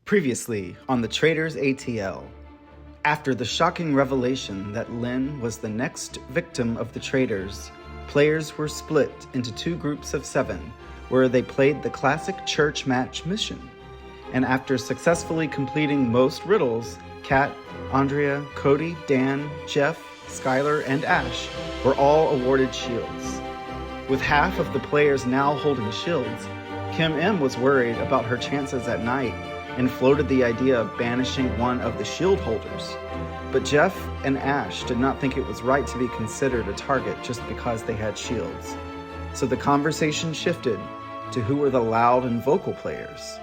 Previously on the Traitors ATL. After the shocking revelation that Lynn was the next victim of the Traitors, players were split into two groups of 7, where they played the classic church match mission. And after successfully completing most riddles, Kat, Andrea, Cody, Dan, Jeff, Skylar, and Ash were all awarded shields. With half of the players now holding shields, Kim M was worried about her chances at night and floated the idea of banishing one of the shield holders. But Jeff and Ash did not think it was right to be considered a target just because they had shields. So the conversation shifted to who were the loud and vocal players.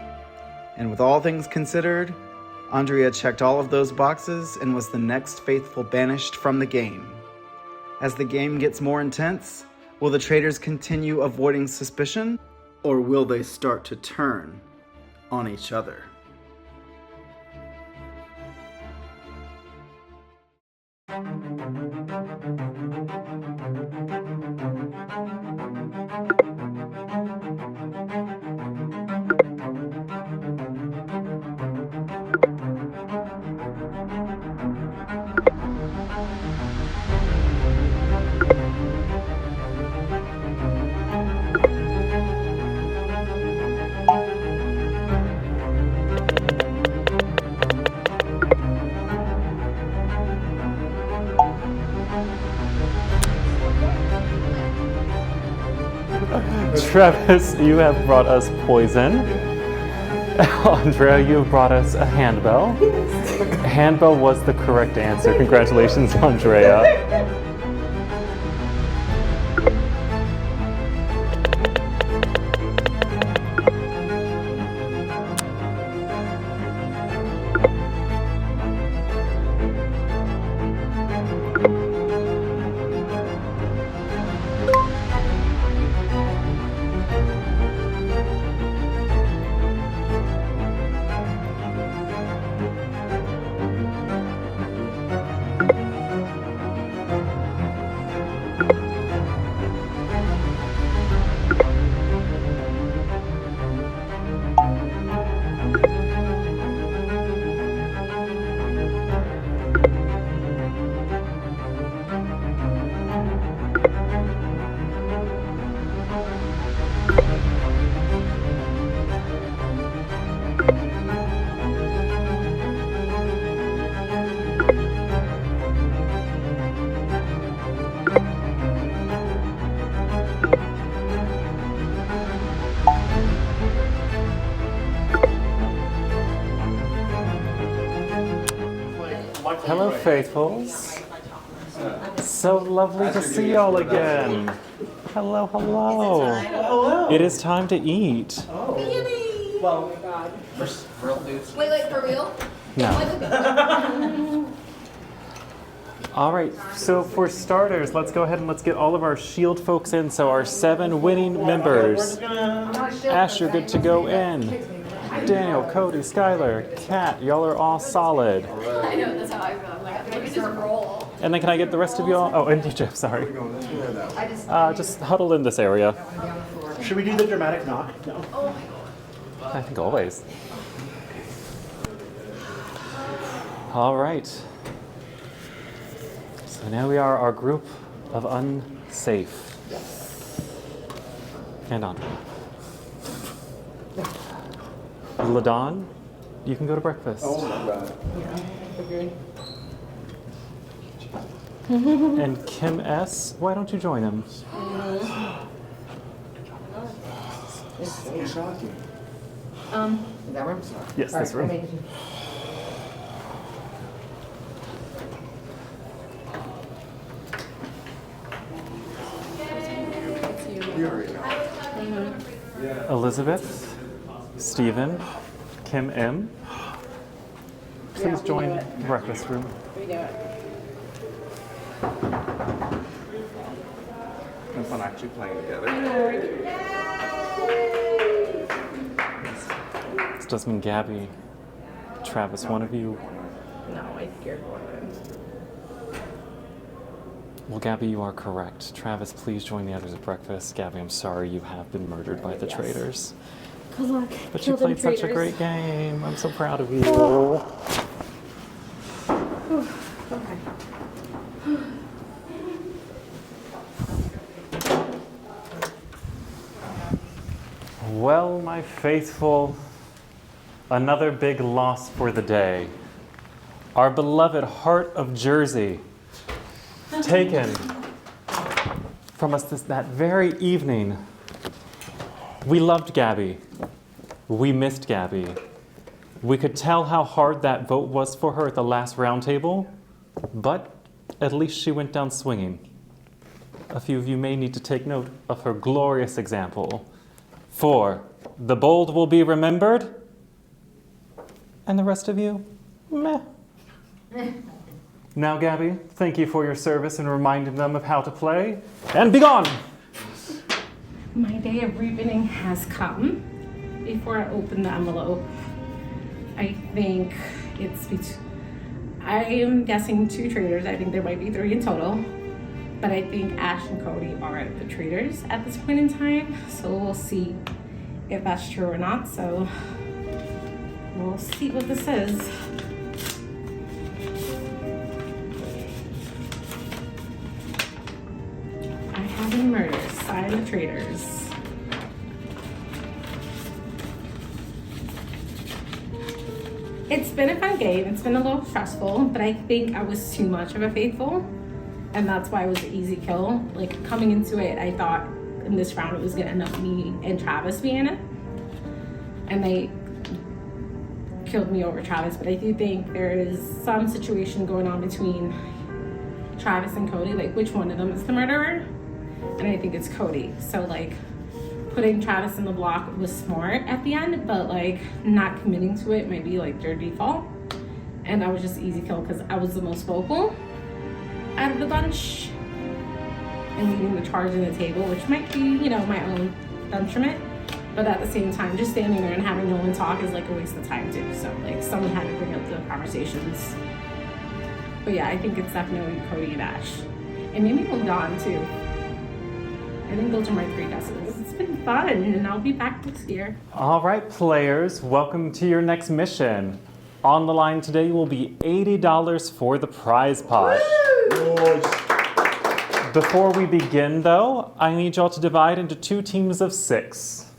And with all things considered, Andrea checked all of those boxes and was the next faithful banished from the game. As the game gets more intense, will the Traitors continue avoiding suspicion, or will they start to turn on each other? Travis, you have brought us poison. Andrea, you have brought us a handbell. Handbell was the correct answer. Congratulations, Andrea. Hello, faithfuls. So lovely to see y'all again. Hello, hello. It is time to eat. Well, for real dudes. Wait, like for real? No. All right, so for starters, let's go ahead and let's get all of our shield folks in. So our 7 winning members. Ash, you're good to go in. Daniel, Cody, Skylar, Kat, y'all are all solid. I know, that's how I feel. I'm like, maybe just roll. And then can I get the rest of y'all? Oh, and you, Jeff, sorry. Just huddle in this area. Should we do the dramatic knock? No. Oh my god. I think always. All right. So now we are our group of unsafe. And Andrea. LaDawn, you can go to breakfast. Oh my god. And Kim S., why don't you join him? It's so shocking. Is that room? Yes, this room. Elizabeth, Stephen, Kim M. Please join the breakfast room. We do it. It's fun actually playing together. This does mean Gabby, Travis, one of you. No, I scared one of them. Well, Gabby, you are correct. Travis, please join the others at breakfast. Gabby, I'm sorry you have been murdered by the traitors. Good luck. But you played such a great game. I'm so proud of you. Okay. Well, my faithful, another big loss for the day. Our beloved Heart of Jersey, taken from us that very evening. We loved Gabby. We missed Gabby. We could tell how hard that vote was for her at the last roundtable, but at least she went down swinging. A few of you may need to take note of her glorious example. For the bold will be remembered, and the rest of you, meh. Now, Gabby, thank you for your service in reminding them of how to play, and be gone! My day of reaping has come. Before I open the envelope, I think I am guessing 2 traitors. I think there might be 3 in total. But I think Ash and Cody are the traitors at this point in time. So we'll see if that's true or not. So we'll see what this is. I have been murdered. Sign the traitors. It's been a fun game. It's been a little stressful, but I think I was too much of a faithful. And that's why it was an easy kill. Like, coming into it, I thought in this round it was gonna end up me and Travis being it. And they killed me over Travis, but I do think there is some situation going on between Travis and Cody, like which one of them is the murderer? And I think it's Cody. So like, putting Travis in the block was smart at the end, but like not committing to it might be like their default. And that was just an easy kill because I was the most vocal out of the bunch and leading the charge in the table, which might be, you know, my own detriment. But at the same time, just standing there and having no one talk is like a waste of time too. So like someone had to bring up the conversations. But yeah, I think it's definitely Cody and Ash. And maybe Don too. I think those are my 3 guesses. It's been fun and I'll be back next year. All right, players, welcome to your next mission. On the line today will be $80 for the prize pot. Before we begin though, I need y'all to divide into 2 teams of 6.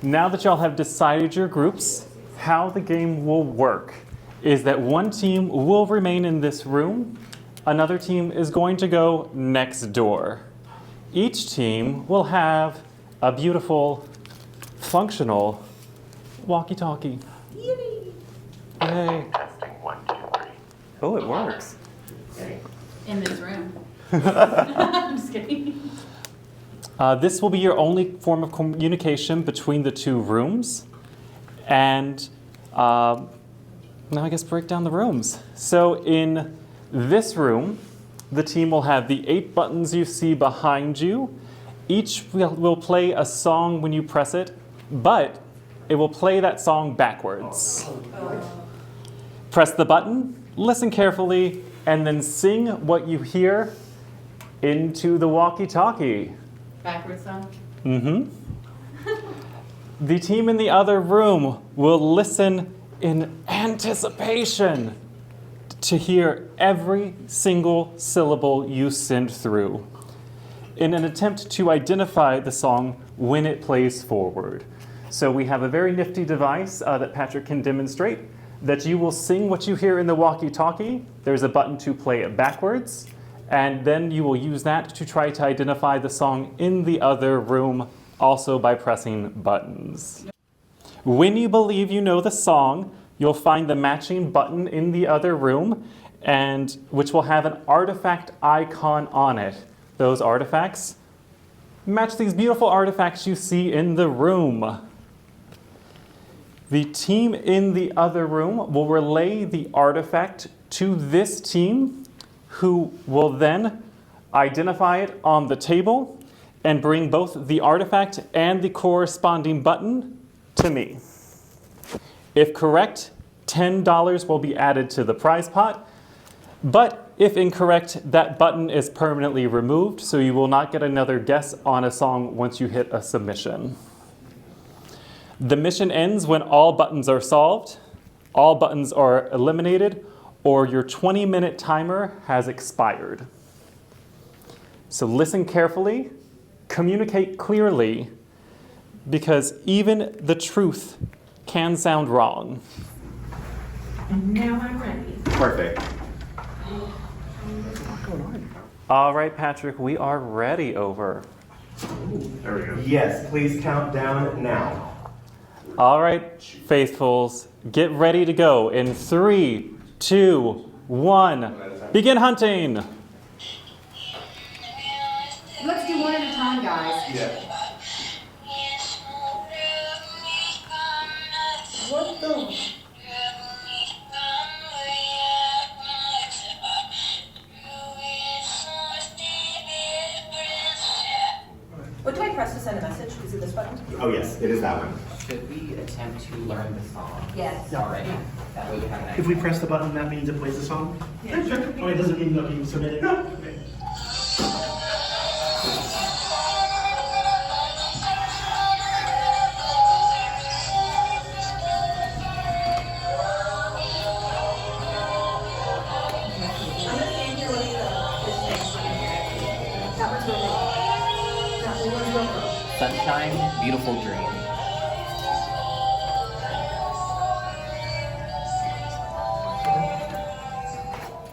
Now that y'all have decided your groups, how the game will work is that one team will remain in this room, another team is going to go next door. Each team will have a beautiful, functional walkie-talkie. Yay! Testing 1, 2, 3. Oh, it works. In this room. I'm just kidding. This will be your only form of communication between the 2 rooms. And now I guess break down the rooms. So in this room, the team will have the 8 buttons you see behind you. Each will play a song when you press it, but it will play that song backwards. Press the button, listen carefully, and then sing what you hear into the walkie-talkie. Backwards song? Mm-hmm. The team in the other room will listen in anticipation to hear every single syllable you send through in an attempt to identify the song when it plays forward. So we have a very nifty device that Patrick can demonstrate that you will sing what you hear in the walkie-talkie. There's a button to play it backwards, and then you will use that to try to identify the song in the other room, also by pressing buttons. When you believe you know the song, you'll find the matching button in the other room, and which will have an artifact icon on it. Those artifacts match these beautiful artifacts you see in the room. The team in the other room will relay the artifact to this team, who will then identify it on the table and bring both the artifact and the corresponding button to me. If correct, $10 will be added to the prize pot, but if incorrect, that button is permanently removed, so you will not get another guess on a song once you hit a submission. The mission ends when all buttons are solved, all buttons are eliminated, or your 20-minute timer has expired. So listen carefully, communicate clearly, because even the truth can sound wrong. Now I'm ready. Perfect. All right, Patrick, we are ready over. There we go. Yes, please count down now. All right, faithfuls, get ready to go in 3, 2, 1. Begin hunting. Let's do one at a time, guys. Yeah. What the? What do I press to send a message? Is it this button? Oh yes, it is that one. Should we attempt to learn the song Yes. already? That way we have an idea. If we press the button, that means it plays the song? Yeah, sure. Oh, it doesn't mean that you submit it? No. Okay. Sunshine, beautiful dream.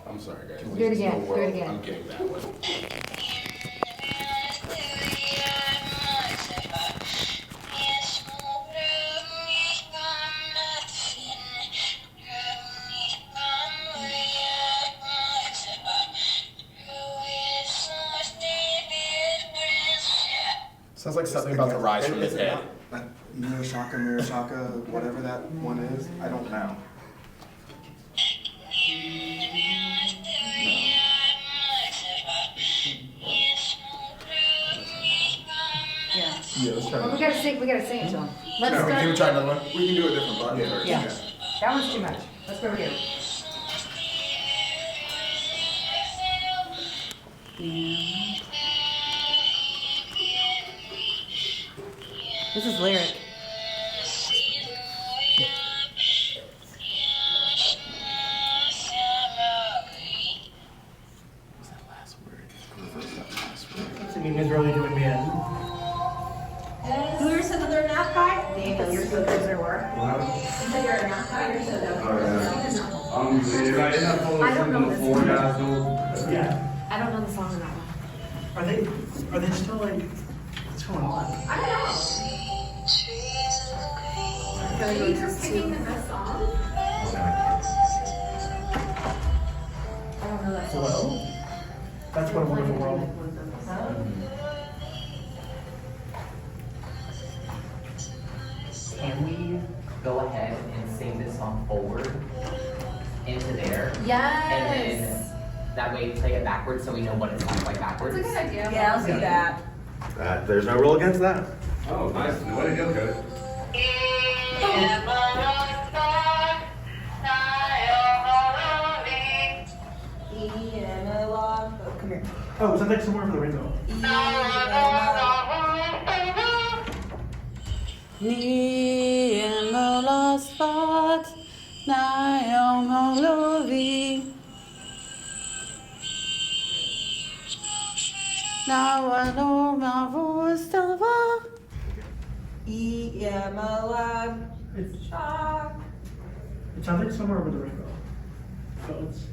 I'm sorry, guys. Do it again. Do it again. I'm getting that one. Sounds like something about to rise from his head. Mirashaka, whatever that one is. I don't know. Yeah. Yeah, let's try Well, that. we gotta sing it to him. Let's No, can we start. try another one? We can do a different button first. Yeah. That one's too much. Let's go again. This is lyric. Singing Israeli doing me in. Who's another math guy? Daniel, you're so good there were. You said you're a math guy, you're so good. I don't know this one. Yeah. I don't know the song in that one. Are they still like, what's going on? I don't know. You're picking the best song? I don't know that song. Hello? That's What a Wonderful World. Can we go ahead and sing this song forward into there? And Yes. then that way play it backwards so we know what it sounds like backwards. That's a good idea. Yeah, let's do that. There's no rule against that. Oh, nice. Way to go, guys. Oh, come here. Oh, it sounds like Somewhere Over the Rainbow. Ni en lost spot, na jag håller vid. Now I know my voice still var. It sounds like Somewhere Over the Rainbow. So it's,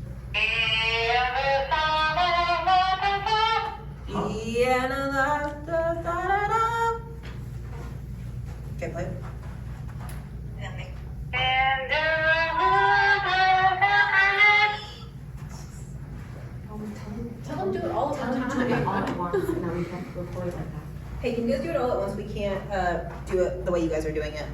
Okay, play. Tell them do it all at one time. Hey, can you guys do it all at once? We can't do it the way you guys are doing it.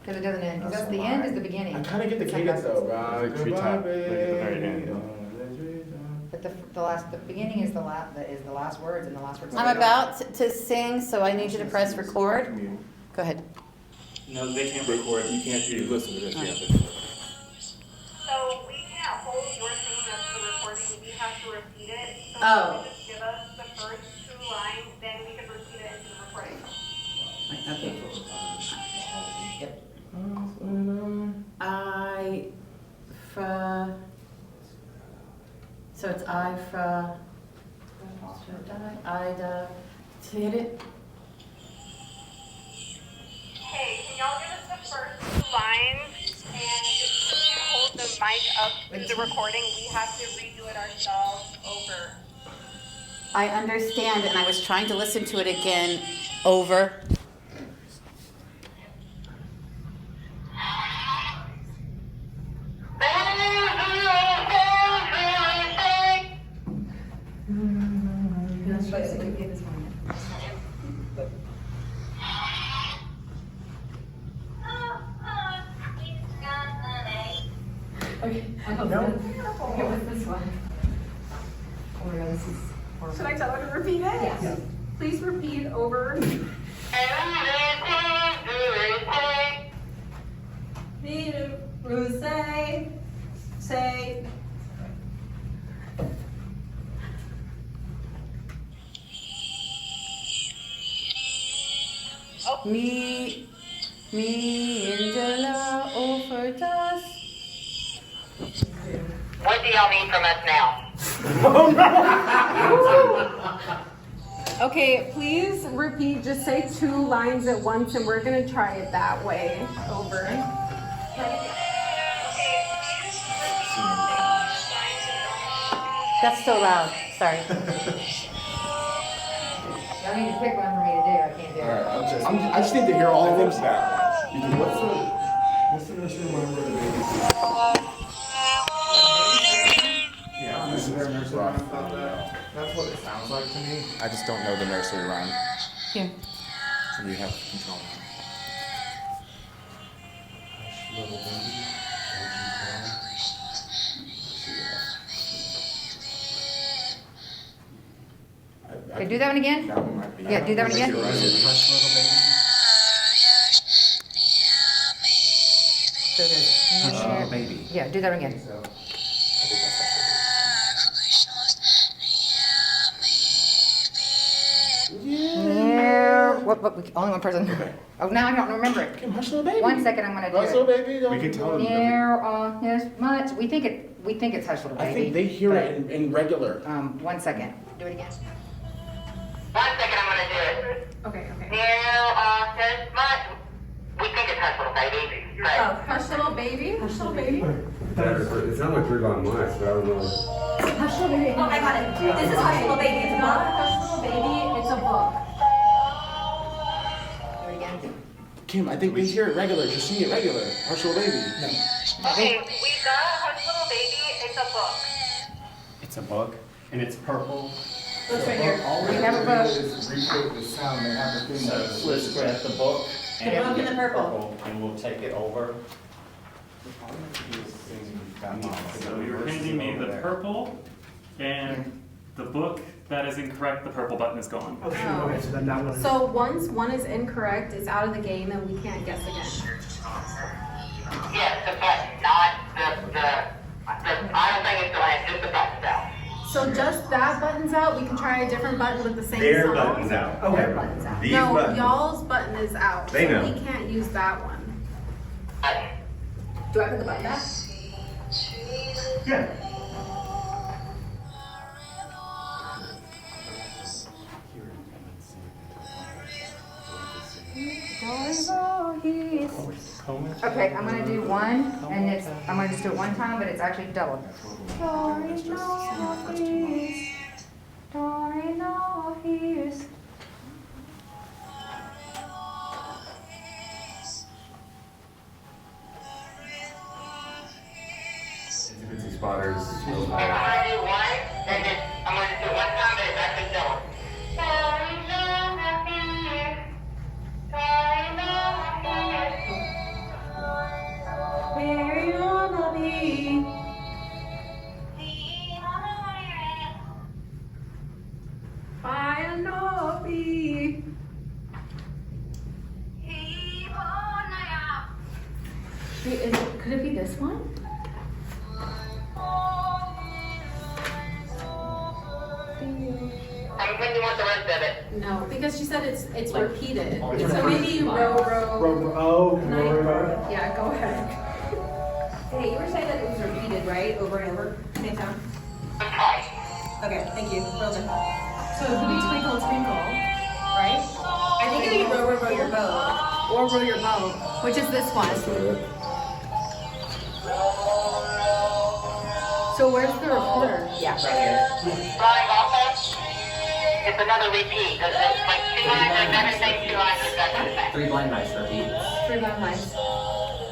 Because it doesn't end. Because that's the end is the beginning. I kind of get the cadence though. Like treetop, like at the very end. But the beginning is the last words, and the last words. I'm about to sing, so I need you to press record. Go ahead. No, they can't record. You can't. You listen to this. You have to. So we can't hold your thing as the recording, we have to repeat it. So Oh. if you just give us the first two lines, then we can repeat it into the recording. Okay. Ifra, Ida. Hit it. Hey, can y'all give us the first 2 lines and hold the mic up to the recording? We have to redo it ourselves over. I understand, and I was trying to listen to it again. Over. Okay, what's this one? Oh my god, this is horrible. Should I tell her to repeat it? Yes. Please repeat over. Say. Me and Della overdose. What do y'all need from us now? Okay, please repeat, just say 2 lines at once and we're gonna try it that way. Over. That's so loud. Sorry. Y'all need to pick one for me to do. I can't do it. I just need to hear all of them. What's the nursery rhyme where the baby? Yeah, this is their nursery rhyme. That's what it sounds like to me. I just don't know the nursery rhyme. Here. So we have control now. Little baby. Okay, do that one again? That one might be. Yeah, do that one again. Hush, little baby. So there's Baby. yeah, do that one again. Yeah. What, only one person. Oh, now I don't remember it. Hush, little baby. 1 second, I'm gonna do Hush, little it. baby. We can tell them. Yes, much. We think it's hush little baby. I think they hear it in regular. 1 second. Do it again. 1 second, I'm gonna do it. Okay. This much. We think it's hush, little baby. Right. Oh, hush little baby. Hush little baby. It sounds like 3 Blind Mice, but I don't know. Hush little baby. Oh, I got it. This is hush little baby. It's Not hush little baby. It's a book. Do it again. Kim, I think we hear it regular. Just sing it regular. Hush, little baby. No. Okay, we got Hush Little Baby. It's a book. It's a book, and it's purple. Look right here. We have a book. Recreate the sound and have the thing. So let's grab the book and The book and the purple. and we'll take it over. So you're handing me the purple and the book. That is incorrect. The purple button is gone. Okay, okay, so then that one is. So once one is incorrect, it's out of the game and we can't guess again. Yes, the button, not the final thing is delayed, just the button's out. So just that button's out, we can try a different button with the same Their song? button's out. Okay. Their button's out. These No, buttons. y'all's button is out. They know. So we can't use that one. Do I put the button back? Yeah. Okay, I'm gonna do one, and I'm gonna just do it one time, but it's actually double. Itsy Spotters. I'm gonna do one, and then I'm gonna do it one time, but it's actually double. Where you wanna be? Fire no be. Could it be this one? I'm when you want the rest of it. No, because she said it's repeated. Oh, So maybe row. Oh, Yeah, go ahead. Hey, you were saying that it was repeated, right? Over and over, same time? Okay. Okay, thank you. Well done. So it would be twinkle, twinkle, right? I think it would be row, row, row your boat. Or row your boat, which is this one. So where's the recorder? Yeah, right here. Flying offense, it's another repeat. It's like 2 lines are better than 2 lines are better than. 3 blind mice, repeat. 3 blind mice.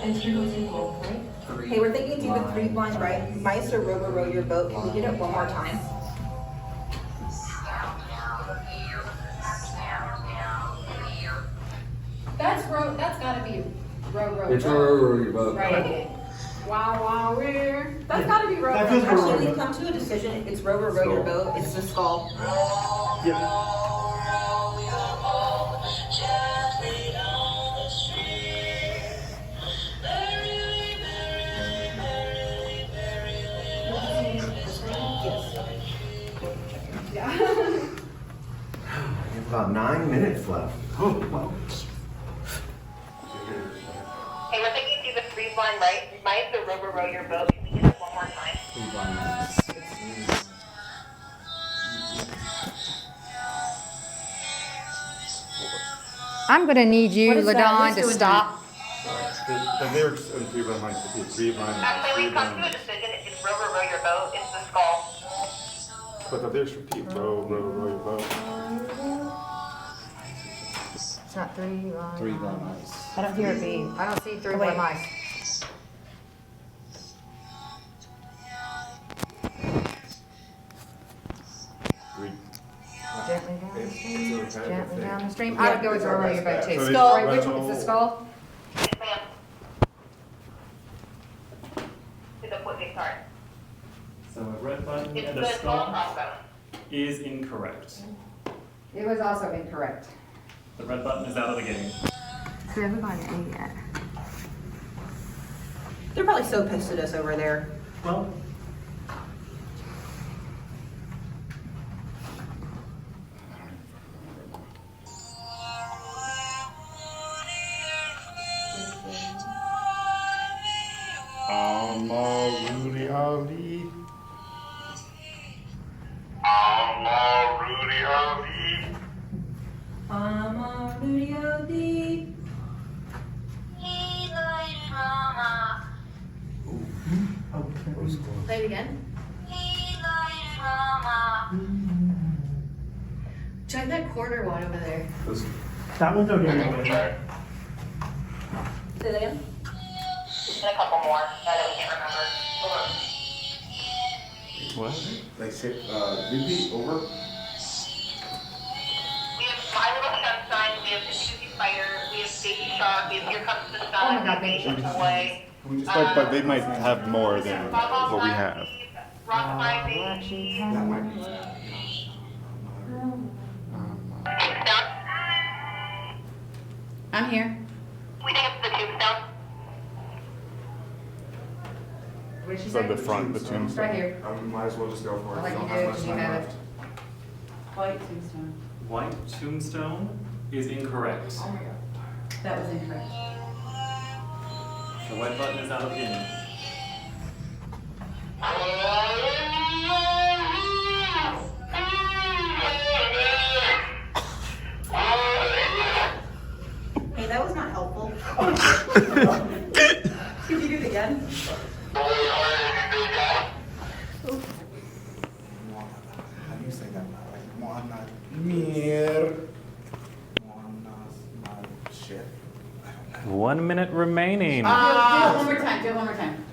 And twinkle, twinkle, right? Hey, we're thinking do the 3 blind mice or row, row, row your boat. Can we get it one more time? That's gotta be row, row, It's row. row your boat. Right. Wow, wow, we're. That's gotta be row, That row, feels row. row, row. Actually, we've come to a decision. It's row, row, row your boat. It's the skull. Yep. We have about 9 minutes left. Oh, well. Hey, we're thinking do the 3 blind mice or row, row your boat. Can we get it one more time? 3 blind mice. I'm gonna need you, What is that? LaDawn, Who's to doing stop. The lyrics in 3 blind mice would be 3 blind mice. Actually, we've come to a decision. It's row, row, row your boat. It's the skull. But the lyrics repeat row, row, row your boat. It's not 3 blind. 3 blind mice. I don't hear a beat. I don't see 3 blind mice. Gently down the stream, gently down the stream. I would go with row, row your boat too. So Skull, it's- which one is the skull? Yes, ma'am. To the quick start. So a red button It's and a the skull skull crossbow. is incorrect. It was also incorrect. The red button is out of the game. So we haven't gotten it yet. They're probably so pissed at us over there. Well, Rudy Ali. Rudy Ali. I'm a Rudy O.D. Play it again. Check that quarter one over there. that one's okay anyway. Say that again? And a couple more that we can't remember. What? Like, say, repeat over. We have My Little Sunshine, we have the Snoozy Spider, we have Baby Shark, we have Here Comes the Sun, Oh my God, we Baby have Shark. Boy. We just like, but they might have more than what we have. Rock My Baby. That might be. Tombstone. I'm here. We think it's the Tombstone. What did she So say? the front, the tombstone. Right here. Might as well just go for it. I'll let We you don't do have it, much 'cause you time have left. it. White tombstone. White tombstone is incorrect. Oh my god. That was incorrect. The white button is out of the game. Hey, that was not helpful. Could you do it again? How do you say that? Like, Moana. Mir. Shit. 1 minute remaining. Do it one more time, do it one more time.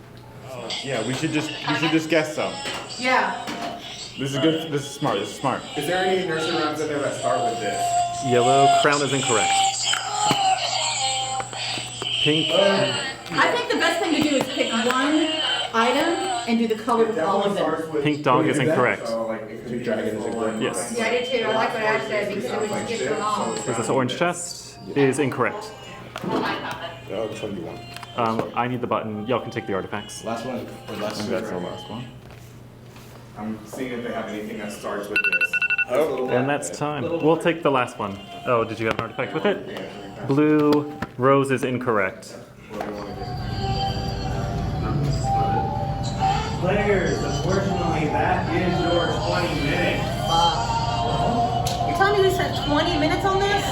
Yeah, we should just guess some. Yeah. This is good. This is smart. This is smart. Is there any nursery rhymes in there that start with this? Yellow crown is incorrect. Pink. I think the best thing to do is pick one item and do the color with all of them. Pink dog is incorrect. So, like, if two dragons is incorrect. Yes. Yeah, I did too. I like what Ash said because it would just get them all. Is this orange chest? Is incorrect. Oh, which one do you want? I need the button. Y'all can take the artifacts. Last one. Or last I think that's the last one. I'm seeing if they have anything that starts with this. Oh, And that's time. We'll take the last one. Oh, did you have an artifact with it? Blue rose is incorrect. Players, unfortunately, that is your 20 minutes. literally spent 20 minutes on this?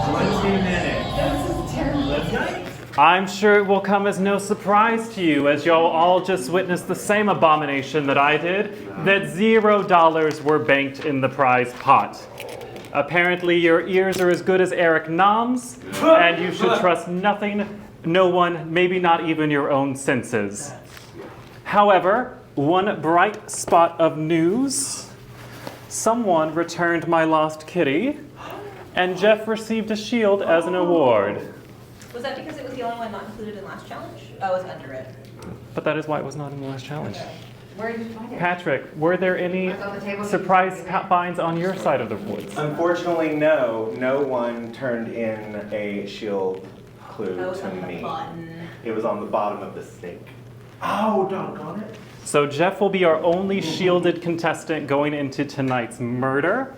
20 minutes. This is terrible. I'm sure it will come as no surprise to you, as y'all all just witnessed the same abomination that I did, that $0 were banked in the prize pot. Apparently your ears are as good as Eric Nam's, and you should trust nothing, no one, maybe not even your own senses. However, one bright spot of news. Someone returned my lost kitty, and Jeff received a shield as an award. Was that because it was the only one not included in last challenge? Oh, it was under it. But that is why it was not in the last challenge. Where did you find it? Patrick, were there any surprise finds on your side of the woods? Unfortunately, no. No one turned in a shield clue to me. It was on the bottom of the stake. Oh, doggone it. So Jeff will be our only shielded contestant going into tonight's murder.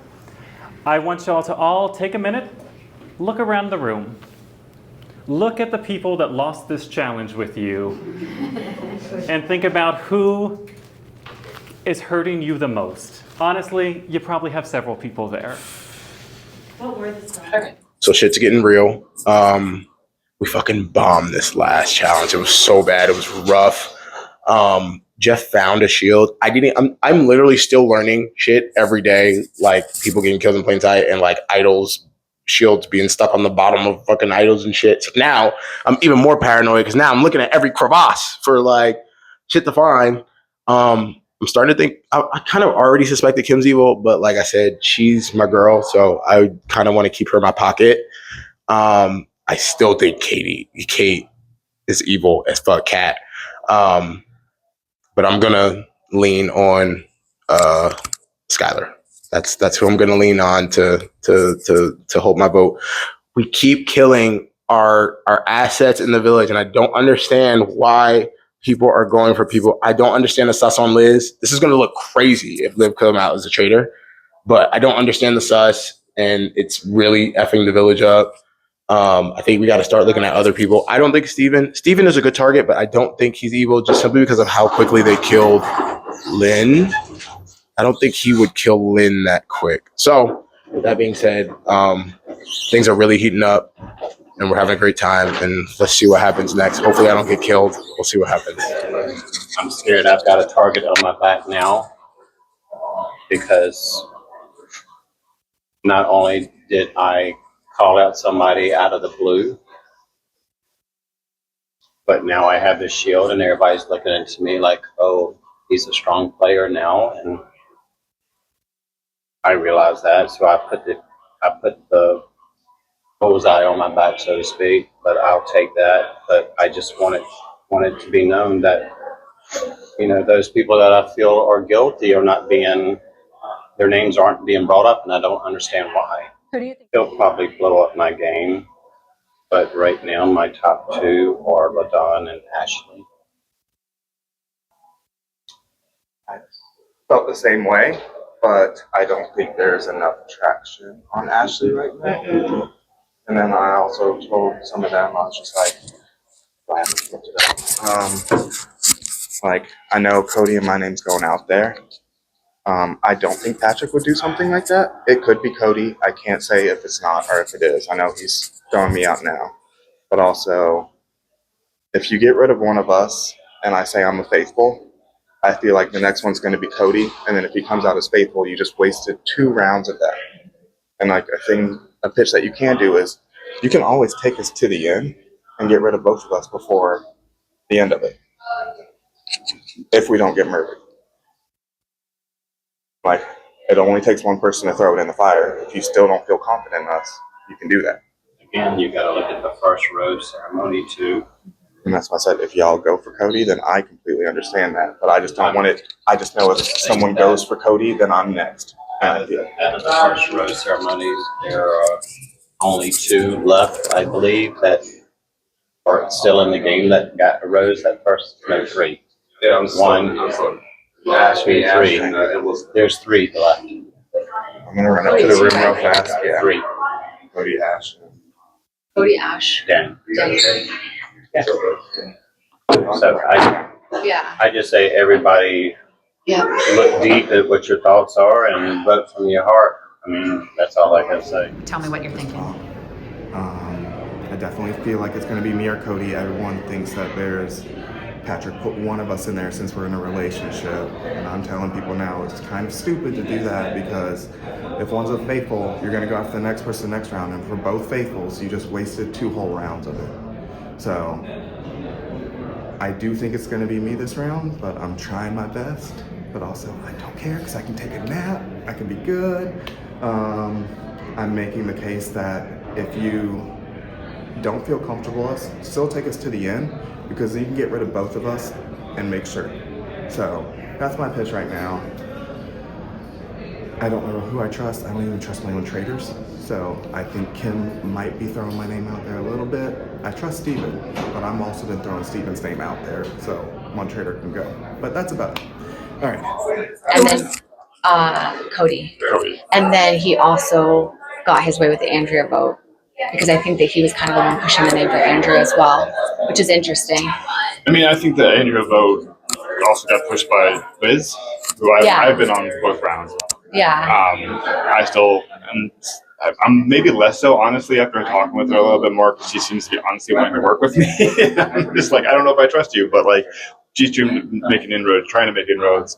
I want y'all to all take a minute, look around the room. Look at the people that lost this challenge with you and think about who is hurting you the most. Honestly, you probably have several people there. What were the stories? So shit's getting real. We fucking bombed this last challenge. It was so bad. It was rough. Jeff found a shield. I'm literally still learning shit every day. Like people getting killed in plain sight and like idols, shields being stuck on the bottom of fucking idols and shit. So now I'm even more paranoid because now I'm looking at every crevasse for like shit to find. I'm starting to think I kind of already suspected Kim's evil, but like I said, she's my girl, so I kind of want to keep her in my pocket. I still think Kate is evil as fuck, Cat. But I'm gonna lean on Skylar. That's who I'm gonna lean on to hold my vote. We keep killing our assets in the village, and I don't understand why people are going for people. I don't understand the sus on Liz. This is gonna look crazy if Liv come out as a traitor, but I don't understand the sus, and it's really effing the village up. I think we got to start looking at other people. I don't think Steven is a good target, but I don't think he's evil just simply because of how quickly they killed Lynn. I don't think he would kill Lynn that quick. So, with that being said, things are really heating up, and we're having a great time, and let's see what happens next. Hopefully I don't get killed. We'll see what happens. I'm scared I've got a target on my back now because not only did I call out somebody out of the blue, but now I have this shield and everybody's looking into me like, oh, he's a strong player now, and I realize that, so I put the bullseye on my back, so to speak. But I'll take that. But I just want it to be known that, you know, those people that I feel are guilty are not being, their names aren't being brought up, and I don't understand why. Who do you think? They'll probably blow up my game, but right now my top two are LaDon and Ashley. I felt the same way, but I don't think there's enough traction on Ashley right now. And then I also told some of them, I was just like, I haven't looked it up. Like, I know Cody and my name's going out there. I don't think Patrick would do something like that. It could be Cody. I can't say if it's not or if it is. I know he's throwing me out now. But also, if you get rid of one of us and I say I'm a faithful, I feel like the next one's going to be Cody. And then if he comes out as faithful, you just wasted 2 rounds of that. And like a pitch that you can do is you can always take us to the end and get rid of both of us before the end of it. If we don't get murdered. Like, it only takes one person to throw it in the fire. If you still don't feel confident in us, you can do that. Again, you got to look at the first rose ceremony too. And that's why I said, if y'all go for Cody, then I completely understand that. But I just don't want it. I just know if someone goes for Cody, then I'm next. Out of the first rose ceremonies, there are only 2 left, I believe, that are still in the game that got a rose that first. No, 3. Yeah, 1, 2, 3. There's 3 left. I'm gonna run up to the room real fast. Yeah. 3. Cody, Ash. Cody, Ash. Dan. Dan. Yeah. So I just say everybody look deep at what your thoughts are and vote from your heart. I mean, that's all I can say. Tell me what you're thinking. I definitely feel like it's going to be me or Cody. Everyone thinks that there's Patrick put one of us in there since we're in a relationship. And I'm telling people now it's kind of stupid to do that because if one's a faithful, you're going to go after the next person next round. And for both faithfuls, you just wasted 2 whole rounds of it. So I do think it's going to be me this round, but I'm trying my best. But also, I don't care because I can take a nap. I can be good. I'm making the case that if you don't feel comfortable us, still take us to the end because you can get rid of both of us and make sure. So that's my pitch right now. I don't know who I trust. I don't even trust my own traitors. So I think Kim might be throwing my name out there a little bit. I trust Steven, but I'm also been throwing Steven's name out there. So one traitor can go. But that's about it. All right. And then Cody. And then he also got his way with the Andrea vote because I think that he was kind of the one pushing the name for Andrea as well, which is interesting. I mean, I think the Andrea vote also got pushed by Liz, who I've been on both rounds. Yeah. I still I'm maybe less so, honestly, after talking with her a little bit more, because she seems to be honestly wanting to work with me. I'm just like, I don't know if I trust you, but like, she's making inroads, trying to make inroads,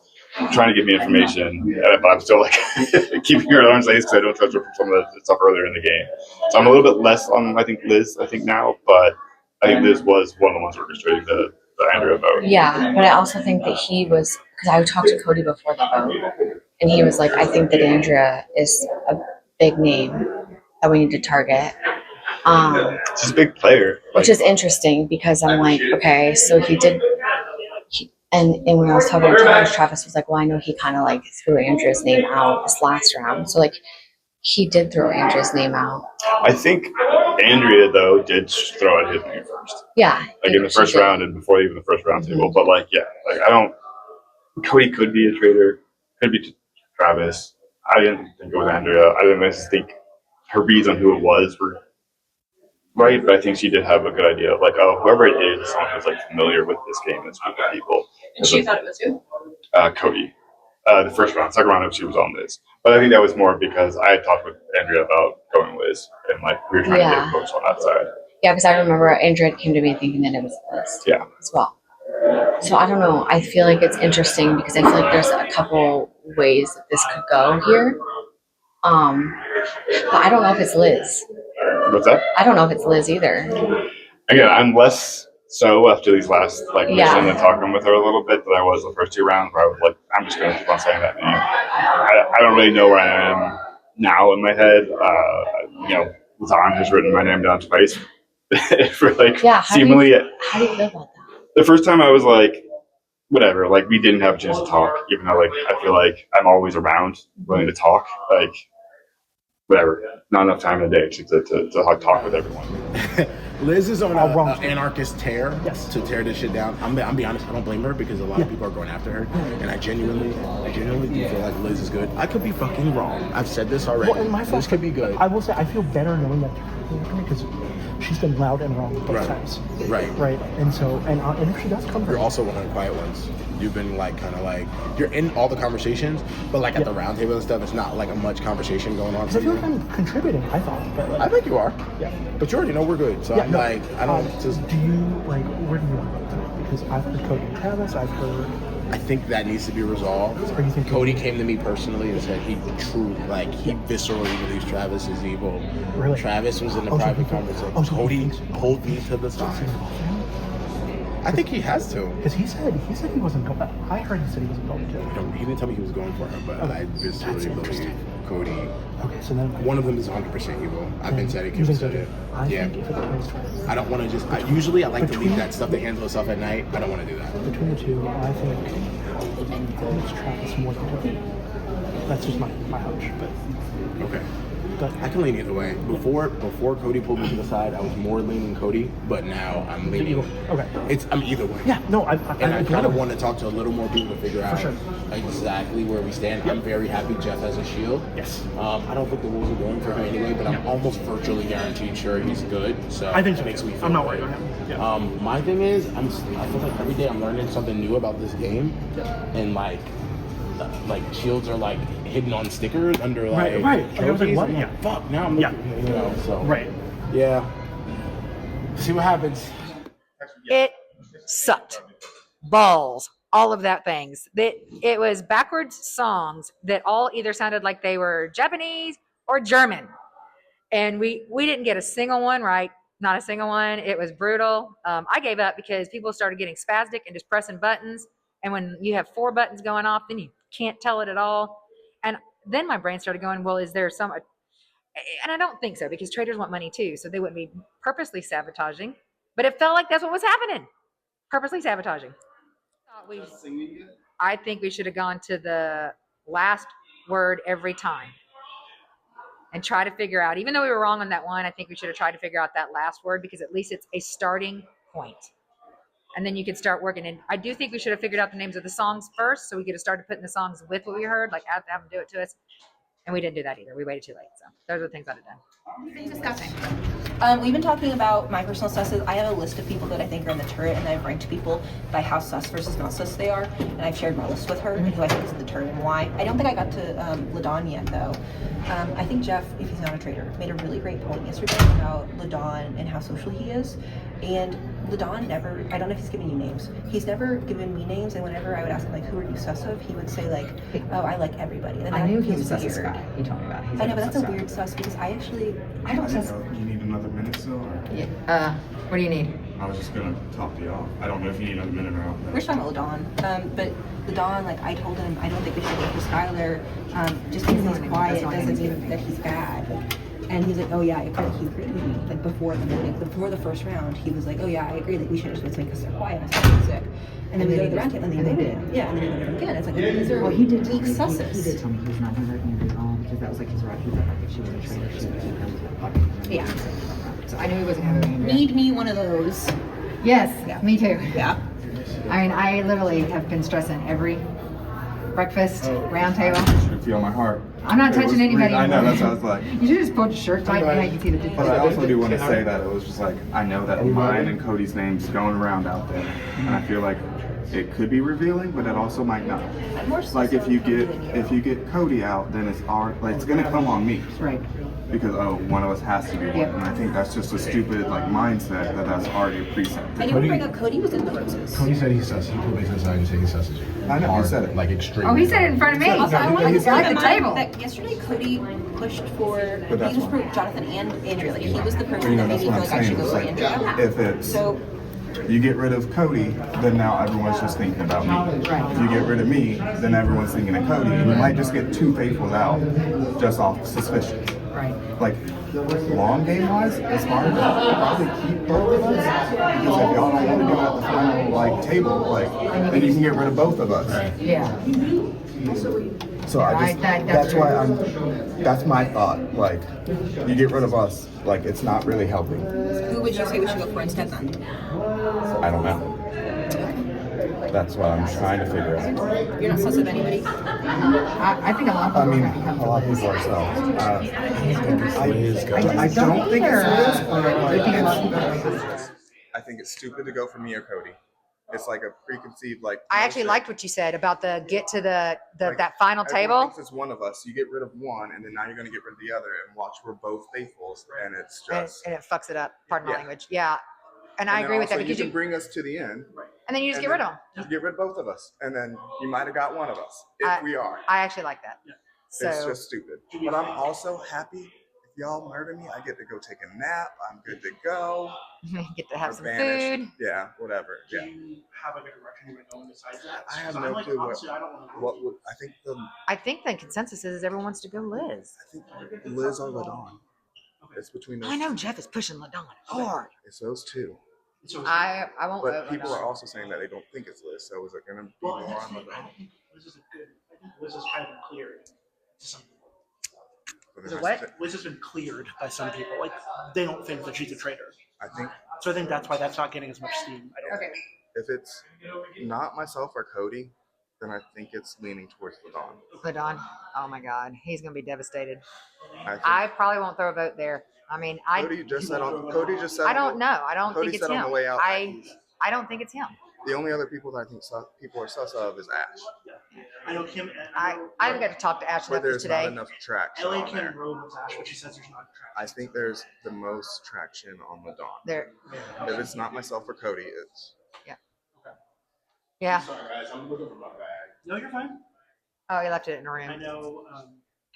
trying to give me information, but I'm still like keeping her at arm's length because I don't trust her from some of the stuff earlier in the game. So I'm a little bit less on, I think, Liz, now, but I think Liz was one of the ones orchestrating the Andrea vote. Yeah, but I also think that he was, because I talked to Cody before the vote, and he was like, I think that Andrea is a big name that we need to target. She's a big player. Which is interesting because I'm like, okay, so he did, and when I was talking to Travis was like, well, I know he kind of like threw Andrea's name out this last round. So like, he did throw Andrea's name out. I think Andrea, though, did throw out his name first. Yeah. Like in the first round and before even the first round table. But like, yeah, like I don't, Cody could be a traitor, could be Travis. I didn't think it was Andrea. I didn't necessarily think her reads on who it was were right, but I think she did have a good idea of like, oh, whoever it is, someone who's like familiar with this game and speaking to people. And she thought it was who? Cody. The first round, second round, she was on Liz. But I think that was more because I had talked with Andrea about going Liz, and like we were trying to get votes on that side. Yeah, because I remember Andrea came to me thinking that it was Liz. Yeah. As well. So I don't know. I feel like it's interesting because I feel like there's a couple ways that this could go here. But I don't know if it's Liz. What's that? I don't know if it's Liz either. Again, I'm less so after these last mission and talking with her a little bit than I was the first 2 rounds where I was like, I'm just going to keep on saying that name. I don't really know where I am now in my head. Zahn has written my name down twice for like seemingly. How do you feel about that? The first time I was like, whatever, like we didn't have a chance to talk, even though like I feel like I'm always around willing to talk, like whatever, not enough time in the day to talk with everyone. Liz is on an anarchist tear to tear this shit down. I'm be honest, I don't blame her because a lot of people are going after her, and I genuinely do feel like Liz is good. I could be fucking wrong. I've said this already. Well, Liz could be good. I will say I feel better knowing that because she's been loud and wrong both times. Right. And so and if she does come, you're also one of the quiet ones. You've been like kind of like you're in all the conversations, but like at the round table and stuff, it's not like a much conversation going on. I feel like I'm contributing. I thought, but like, I think you are. Yeah. But you already know we're good. So I'm like, I don't just. Do you like? Where do you want to go tonight? Because I've heard Cody and Travis. I've heard. I think that needs to be resolved. Or you think Cody came to me personally and said he viscerally believes Travis is evil. Really? Travis was in the private conversation. Cody pulled me to the side. I think he has to. Because he said he wasn't going. I heard he said he wasn't going to. He didn't tell me he was going for her, but I viscerally believe Cody. Okay, so then one of them is 100% evil. I've been saying it. Kim said it. Think if it comes to I don't want to just. Usually, I like to leave that stuff to handle itself at night. I don't want to do that. Between the two, I think it's Travis more than Cody. That's just my hunch, but okay. I can lean either way. Before Cody pulled me to the side, I was more leaning Cody, but now I'm leaning. Okay. I'm either way. Yeah. No. I kind of want to talk to a little more people to figure out exactly where we stand. Yep. I'm very happy Jeff has a shield. Yes. I don't think the wolves are going for him anyway, but I'm almost virtually guaranteed sure he's good. So I think so. It makes me feel I'm not great. worried about him. Yeah. My thing is, I feel like every day I'm learning something new about this game, and like. like shields are like hidden on stickers under like Right. Like, I was like, trophies. what? I'm like, fuck. Now I'm looking, you know. So Right. yeah. See what happens. It sucked. Balls. All of that things. It was backwards songs that all either sounded like they were Japanese or German. And we didn't get a single one right. Not a single one. It was brutal. I gave up because people started getting spastic and just pressing buttons. And when you have 4 buttons going off, then you can't tell it at all. And then my brain started going, well, is there some... And I don't think so, because traders want money too, so they wouldn't be purposely sabotaging. But it felt like that's what was happening. Purposely sabotaging. I think we should have gone to the last word every time and try to figure out, even though we were wrong on that one, I think we should have tried to figure out that last word, because at least it's a starting point. And then you could start working. And I do think we should have figured out the names of the songs first, so we could have started putting the songs with what we heard, like have them do it to us. And we didn't do that either. We waited too late. So those are the things I'd have done. Discussing. We've been talking about my personal susses. I have a list of people that I think are in the turret, and I've ranked people by how sus versus not sus they are. And I've shared my list with her, and who I think is in the turret and why. I don't think I got to Ladon yet, though. I think Jeff, if he's not a traitor, made a really great point yesterday about Ladon and how social he is. And Ladon never, I don't know if he's given you names. He's never given me names, and whenever I would ask him, like, who are you sus of? He would say, like, oh, I like everybody. And I knew he was sus of weird. Scott. He told me about it. I know, but that's a weird sus, because I don't sus. You need another minute still? Or? Yeah. What do you need? I was just gonna talk to y'all. I don't know if you need another minute or not. We're just talking about Ladon. But Ladon, like, I told him, I don't think we should go for Skylar. Just because he's quiet doesn't mean that he's bad. And he's like, oh yeah, he agreed with me. Like before the first round, he was like, oh yeah, I agree that we should just win because they're quiet. I'm so sick. And then we go to the round table, and they did. Yeah, and then he went again. It's like, these are he did weak susses. He did tell me he was not going to vote me at all, because that was like his right. He felt like if she was a traitor, she would keep him to the pocket. Yeah. So I knew he wasn't going to vote me. Need me one of those. Yes, me too. Yeah. I mean, I literally have been stressing every breakfast, round table. You should feel my heart. I'm not touching anybody. I know, that's what I was like. You should just pull your shirt tight and you can see the difference. But I also do want to say that it was just like, I know that mine and Cody's name's going around out there. And I feel like it could be revealing, but it also might not. Like if you get Cody out, then it's gonna come on me. Right. Because one of us has to be one. And I think that's just a stupid mindset that's already a precept. And you want to bring up Cody was in the roses. Cody said he sus. He pulled me to the side and said he susses you. I know, he said it. Like extreme. Oh, he said it in front of me. Also, I want to Right at the table. that yesterday Cody pushed for, he was for Jonathan and Andrea. Like, he was the person that made me feel like I should go for Andrea. If it's you get rid of Cody, then now everyone's just thinking about me. Right. If you get rid of me, then everyone's thinking of Cody. And you might just get 2 faithfuls out just off suspicion. Right. Like, long game wise, it's hard to probably keep both of us. Because if y'all don't want to do it at the final table, then you can get rid of both of us. Yeah. So that's my thought. Like, you get rid of us, it's not really helping. Who would you say we should go for instead then? I don't know. That's what I'm trying to figure out. You're not sus of anybody? I think a lot of people a lot of people are sus. I don't think it's I think it's stupid to go for me or Cody. It's like a preconceived I actually liked what you said about the get to that final table. Thinks it's one of us. You get rid of one, and then now you're going to get rid of the other, and watch, we're both faithfuls, and it's just and it fucks it up. Pardon my language. Yeah, and I agree with that, because you can bring us to the end, and then you just get rid of them. You get rid of both of us, and then you might have got one of us if we are. I actually like that. So it's just stupid. But I'm also happy. If y'all murder me, I get to go take a nap. I'm good to go. Get to have some banished. food. Yeah, whatever. Do you have a direction you would go besides that? I have no clue what would. I think the consensus is everyone wants to go Liz. I think Liz or Ladon. It's between those. I know Jeff is pushing Ladon hard. It's those two. I won't. But people are also saying that they don't think it's Liz. So is it going to be more on Ladon? I think Liz is Liz has kind of been cleared to some people. Liz has been cleared by some people. Like, they don't think that she's a traitor. So I think that's why that's not getting as much steam. Okay. If it's not myself or Cody, then I think it's leaning towards Ladon. Ladon, oh my God, he's gonna be devastated. I probably won't throw a vote there. I mean, Cody just said. I don't know. I don't think it's him. On the way out, I don't think it's him. The only other people that I think people are sus of is Ash. I know Kim. I haven't got to talk to Ashley Where there's today. not enough traction LA on Kim there. Rowe was Ash, but she says there's not traction. I think there's the most traction on the Dawn. There. If it's not myself or Cody, it's. Yeah. Yeah. Sorry guys, I'm looking for my bag. No, you're fine. Oh, he left it in a room. I know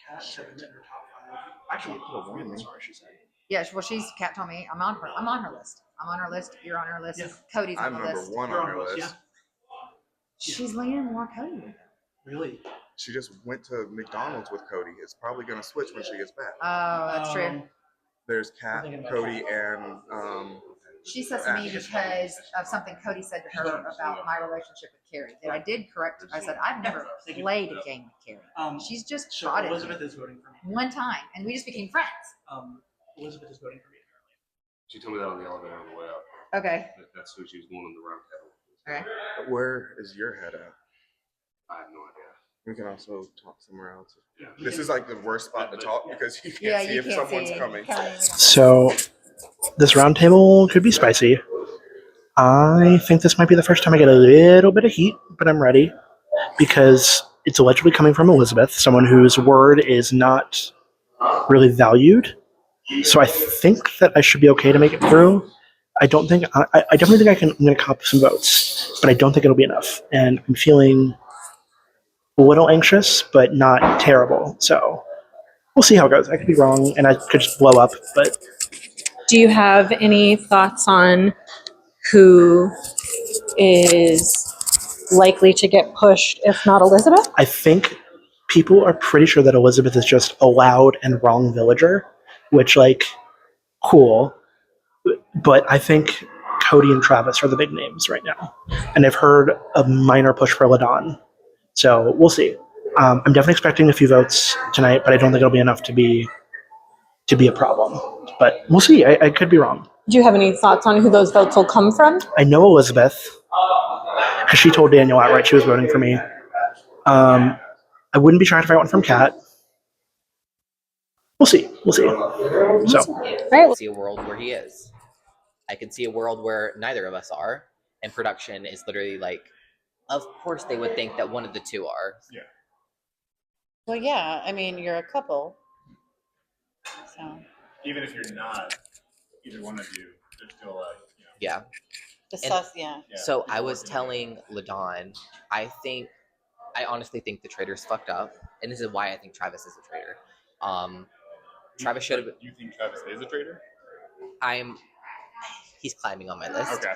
Kat said in her top 5. Actually, as far as she said. Yeah, well, Kat told me I'm on her list. I'm on her list. You're on her list. Yeah. Cody's on the list. I'm number 1 on her list. Yeah. She's leaning more Cody with it. Really? She just went to McDonald's with Cody. It's probably going to switch when she gets back. Oh, that's true. There's Kat, Cody, and she says to me because of something Cody said to her about my relationship with Carrie. That I did correct. I said I've never played a game with Carrie. She's just shot it. Elizabeth is voting for me. One time, and we just became friends. Elizabeth is voting for me apparently. She told me that on the elevator on the way out. Okay. That's who she was going on the roundtable. Okay. Where is your head at? I have no idea. We can also talk somewhere else. Yeah. This is like the worst spot to talk because you can't see if someone's coming. So, this roundtable could be spicy. I think this might be the first time I get a little bit of heat, but I'm ready because it's allegedly coming from Elizabeth, someone whose word is not really valued. So I think that I should be okay to make it through. I definitely think I'm going to cop some votes, but I don't think it'll be enough. And I'm feeling a little anxious, but not terrible. So we'll see how it goes. I could be wrong, and I could just blow up. But do you have any thoughts on who is likely to get pushed, if not Elizabeth? I think people are pretty sure that Elizabeth is just a loud and wrong villager, which, like, cool. But I think Cody and Travis are the big names right now. And I've heard a minor push for LaDawn. So we'll see. I'm definitely expecting a few votes tonight, but I don't think it'll be enough to be a problem. But we'll see. I could be wrong. Do you have any thoughts on who those votes will come from? I know Elizabeth, because she told Daniel outright she was voting for me. I wouldn't be trying to find one from Kat. We'll see. We'll see. So, I can see a world where he is. I can see a world where neither of us are, and production is literally like, of course they would think that one of the two are. Yeah. Well, yeah. I mean, you're a couple. So. Even if you're not, either one of you, there's still like, you know. Yeah. Yeah. So I was telling LaDawn, I honestly think the Traitors fucked up, and this is why I think Travis is a traitor. Travis should have. You think Travis is a traitor? He's climbing on my list. Okay.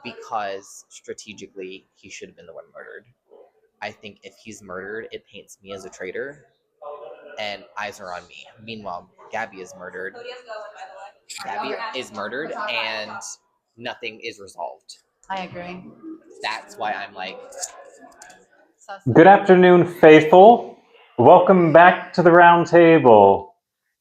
Because strategically, he should have been the one murdered. I think if he's murdered, it paints me as a traitor, and eyes are on me. Meanwhile, Gabby is murdered. And nothing is resolved. I agree. That's why I'm like. Good afternoon, faithful. Welcome back to the round table.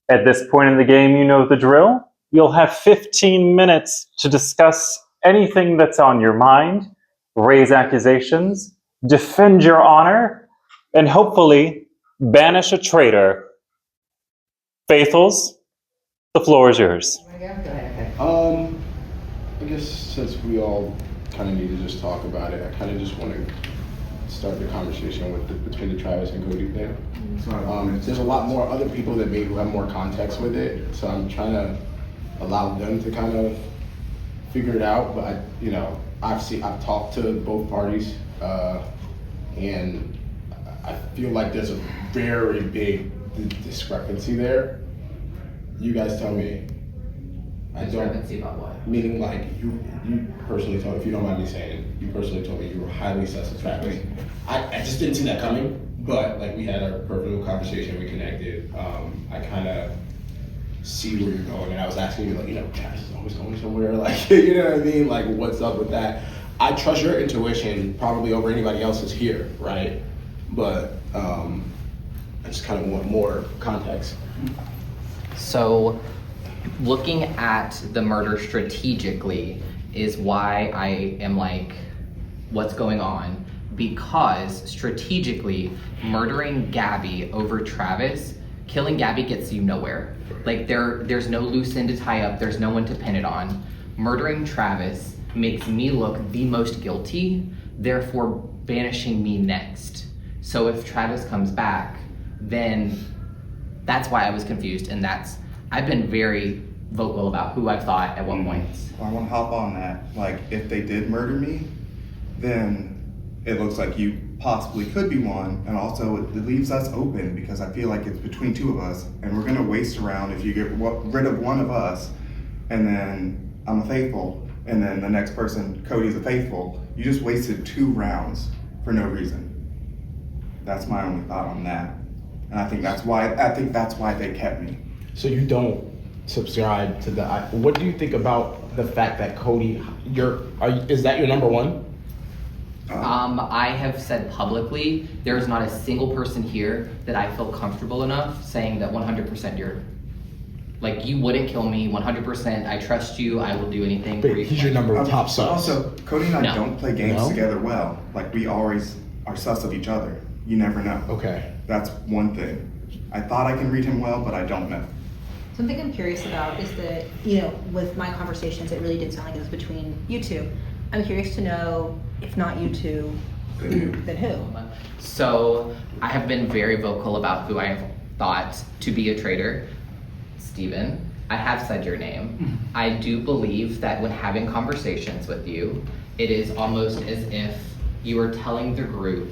At this point in the game, you know the drill. You'll have 15 minutes to discuss anything that's on your mind, raise accusations, defend your honor, and hopefully banish a traitor. Faithfuls, the floor is yours. I guess since we all kind of need to just talk about it, I kind of just want to start the conversation between the Travis and Cody thing. There's a lot more other people that maybe have more context with it, so I'm trying to allow them to kind of figure it out. But I've talked to both parties, and I feel like there's a very big discrepancy there. You guys tell me. Discrepancy about what? Meaning, like, you personally told, if you don't mind me saying, you personally told me you were highly sus of Travis. I just didn't see that coming, but like we had our personal conversation, we connected. I kind of see where you're going, and I was asking you, like, Travis is always going somewhere, like, you know what I mean? Like, what's up with that? I trust your intuition probably over anybody else's here, right? But I just kind of want more context. So, looking at the murder strategically is why I am like, what's going on? Because strategically, murdering Gabby over Travis, killing Gabby gets you nowhere. Like, there's no loose end to tie up, there's no one to pin it on. Murdering Travis makes me look the most guilty, therefore banishing me next. So if Travis comes back, then that's why I was confused, and I've been very vocal about who I've thought at what points. I want to hop on that. Like, if they did murder me, then it looks like you possibly could be one, and also it leaves us open because I feel like it's between two of us, and we're gonna waste around if you get rid of one of us, and then I'm a faithful, and then the next person, Cody's a faithful. You just wasted 2 rounds for no reason. That's my only thought on that, and I think that's why they kept me. So you don't subscribe to the. What do you think about the fact that Cody, is that your number one? I have said publicly, there is not a single person here that I feel comfortable enough saying that 100% you wouldn't kill me, 100%, I trust you, I will do anything for you. He's your number one top sus. Also, Cody and I don't play games together well. Like, we always are sus of each other. You never know. Okay. That's one thing. I thought I can read him well, but I don't know. Something I'm curious about is that, with my conversations, it really did sound like it was between you two. I'm curious to know, if not you two, then who? So I have been very vocal about who I have thought to be a traitor. Steven, I have said your name. I do believe that when having conversations with you, it is almost as if you are telling the group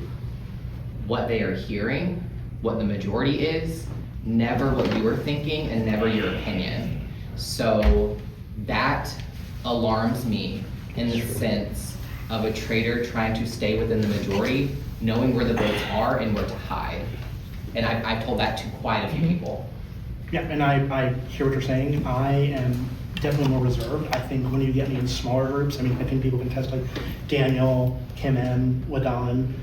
what they are hearing, what the majority is, never what you are thinking, and never your opinion. So that alarms me in the sense of a traitor trying to stay within the majority, knowing where the votes are and where to hide. And I've told that to quite a few people. Yeah, and I hear what you're saying. I am definitely more reserved. I think when you get me in smaller groups, I think people can test like Daniel, Kim M, Ladon.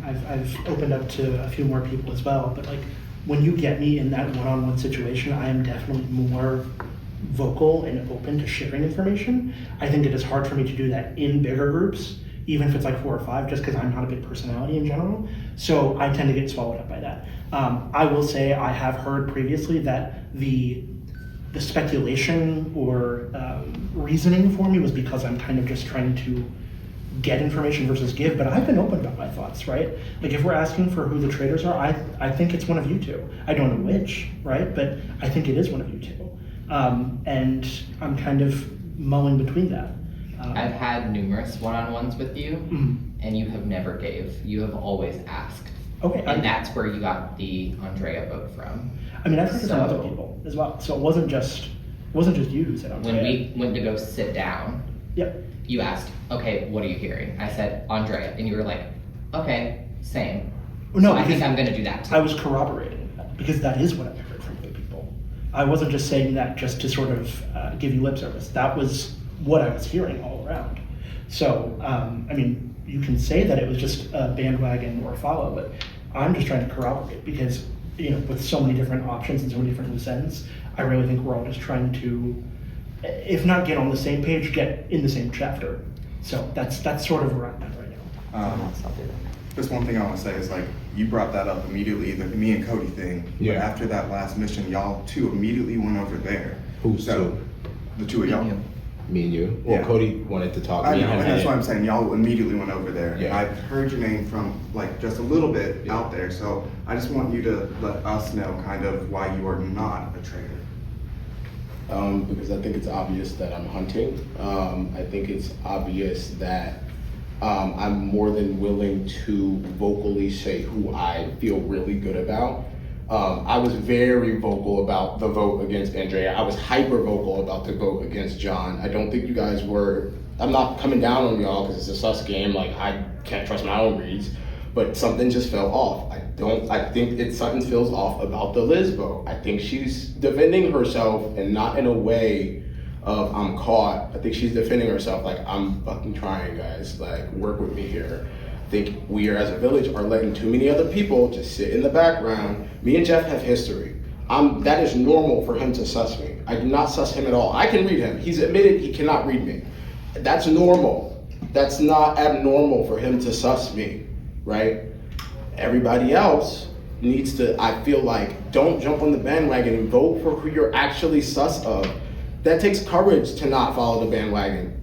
I've opened up to a few more people as well, but when you get me in that one-on-one situation, I am definitely more vocal and open to sharing information. I think it is hard for me to do that in bigger groups, even if it's 4 or 5, just because I'm not a big personality in general. So I tend to get swallowed up by that. I will say I have heard previously that the speculation or reasoning for me was because I'm kind of just trying to get information versus give, but I've been open about my thoughts, right? If we're asking for who the traitors are, I think it's one of you two. I don't know which, right? But I think it is one of you two. And I'm kind of mulling between that. I've had numerous one-on-ones with you, and you have never gave. You have always asked. Okay. And that's where you got the Andrea vote from. I've heard it from other people as well. So it wasn't just you who said Andrea. When we went to go sit down, yep, you asked, okay, what are you hearing? I said, Andrea. And you were like, okay, same. No, so I think I'm going to do that too. I was corroborating that because that is what I've heard from other people. I wasn't just saying that just to sort of give you lip service. That was what I was hearing all around. So, you can say that it was just a bandwagon or a follow, but I'm just trying to corroborate because, with so many different options and so many different loose ends, I really think we're all just trying to, if not get on the same page, get in the same chapter. So that's sort of where I'm at right now. Just one thing I want to say is you brought that up immediately, the me and Cody thing. Yeah. But after that last mission, y'all two immediately went over there. Who's two? The two of y'all. Me and you. Well, Yeah. Cody wanted to talk. I Me know, and him and that's had- what I'm saying. Y'all immediately went over there. Yeah. I've heard your name from just a little bit out there, so I just want you to let us know kind of why you are not a traitor. Because I think it's obvious that I'm hunting. I think it's obvious that I'm more than willing to vocally say who I feel really good about. I was very vocal about the vote against Andrea. I was hyper vocal about the vote against John. I don't think you guys were. I'm not coming down on y'all because it's a sus game. I can't trust my own reads, but something just fell off. I think something feels off about the Liz vote. I think she's defending herself and not in a way of I'm caught. I think she's defending herself I'm fucking trying, guys. Work with me here. I think we as a village are letting too many other people just sit in the background. Me and Jeff have history. That is normal for him to sus me. I do not sus him at all. I can read him. He's admitted he cannot read me. That's normal. That's not abnormal for him to sus me, right? Everybody else needs to, I feel don't jump on the bandwagon and vote for who you're actually sus of. That takes courage to not follow the bandwagon.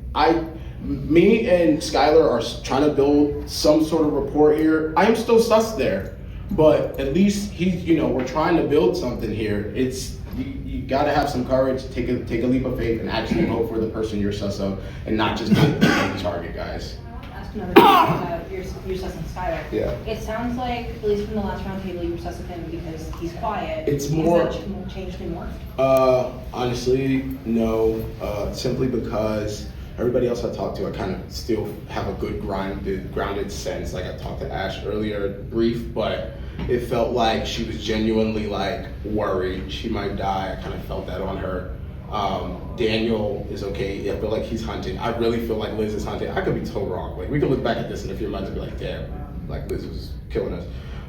Me and Skylar are trying to build some sort of rapport here. I am still sus there, but at least we're trying to build something here. You gotta have some courage, take a leap of faith, and actually vote for the person you're sus of, and not just get the target, guys. Ask another question about your sussing Skylar. Yeah. It sounds like, at least from the last round table, you were sussing him because he's quiet. It's more. Has that changed and morphed? Honestly, no. Simply because everybody else I talked to, I kind of still have a good grounded sense. Like I talked to Ash earlier, brief, but it felt like she was genuinely like worried she might die. I kind of felt that on her. Daniel is okay. I feel like he's hunting. I really feel like Liz is hunting. I could be totally wrong. Like we could look back at this in a few months and be like, damn, like Liz was killing us.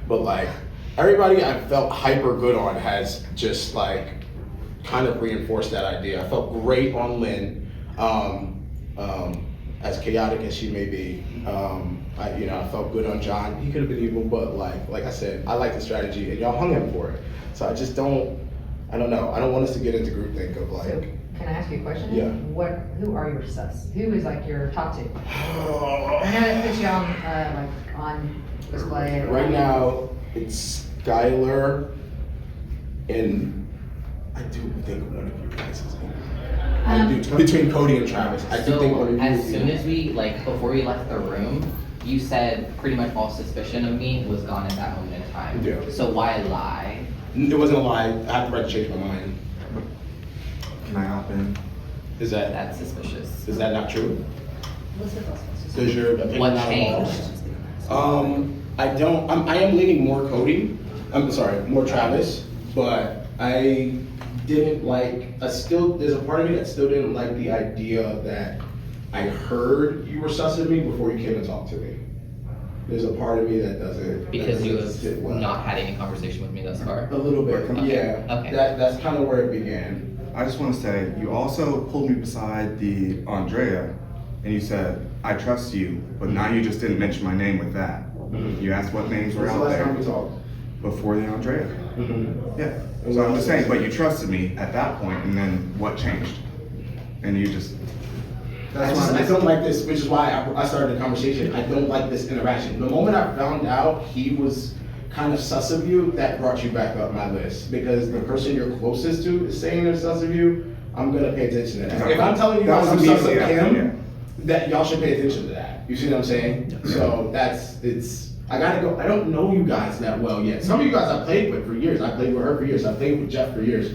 But like everybody I felt hyper good on has just like kind of reinforced that idea. I felt great on Lynn. As chaotic as she may be, I felt good on John. He could have been evil, but like I said, I like the strategy, and y'all hung him for it. So I don't know. I don't want us to get into groupthink of like. So, can I ask you a question? Yeah. Who are your sus? Who is like your top two? I know it puts you on on display. Right now, it's Skylar, and I do think one of you guys is in. Between Cody and Travis, I do think one of you. As soon as before we left the room, you said pretty much all suspicion of me was gone at that moment in time. Yeah. So why lie? It wasn't a lie. I have the right to change my mind. Can I hop in? That's suspicious? Is that not true? Does your opinion What not changed? I am leaning more Cody. More Travis. But I didn't like. There's a part of me that still didn't like the idea that I heard you were sussing me before you came and talked to me. There's a part of me that doesn't. Because you have not had any conversation with me thus far? A little bit, Okay. yeah. Okay. That's kind of where it began. I just want to say, you also pulled me beside the Andrea, and you said, I trust you, but now you just didn't mention my name with that. You asked what names were out there. When's the last time we talked? Before the Andrea. Yeah. So I'm just saying, but you trusted me at that point, and then what changed? And you just. I don't like this, which is why I started the conversation. I don't like this interaction. The moment I found out he was kind of sus of you, that brought you back up my list. Because the person you're closest to is saying they're sus of you, I'm gonna pay attention to that. If I'm telling you guys I'm sus of him, that y'all should pay attention to that. You see what I'm saying? So I gotta go. I don't know you guys that well yet. Some of you guys I played with for years. I played with her for years. I played with Jeff for years.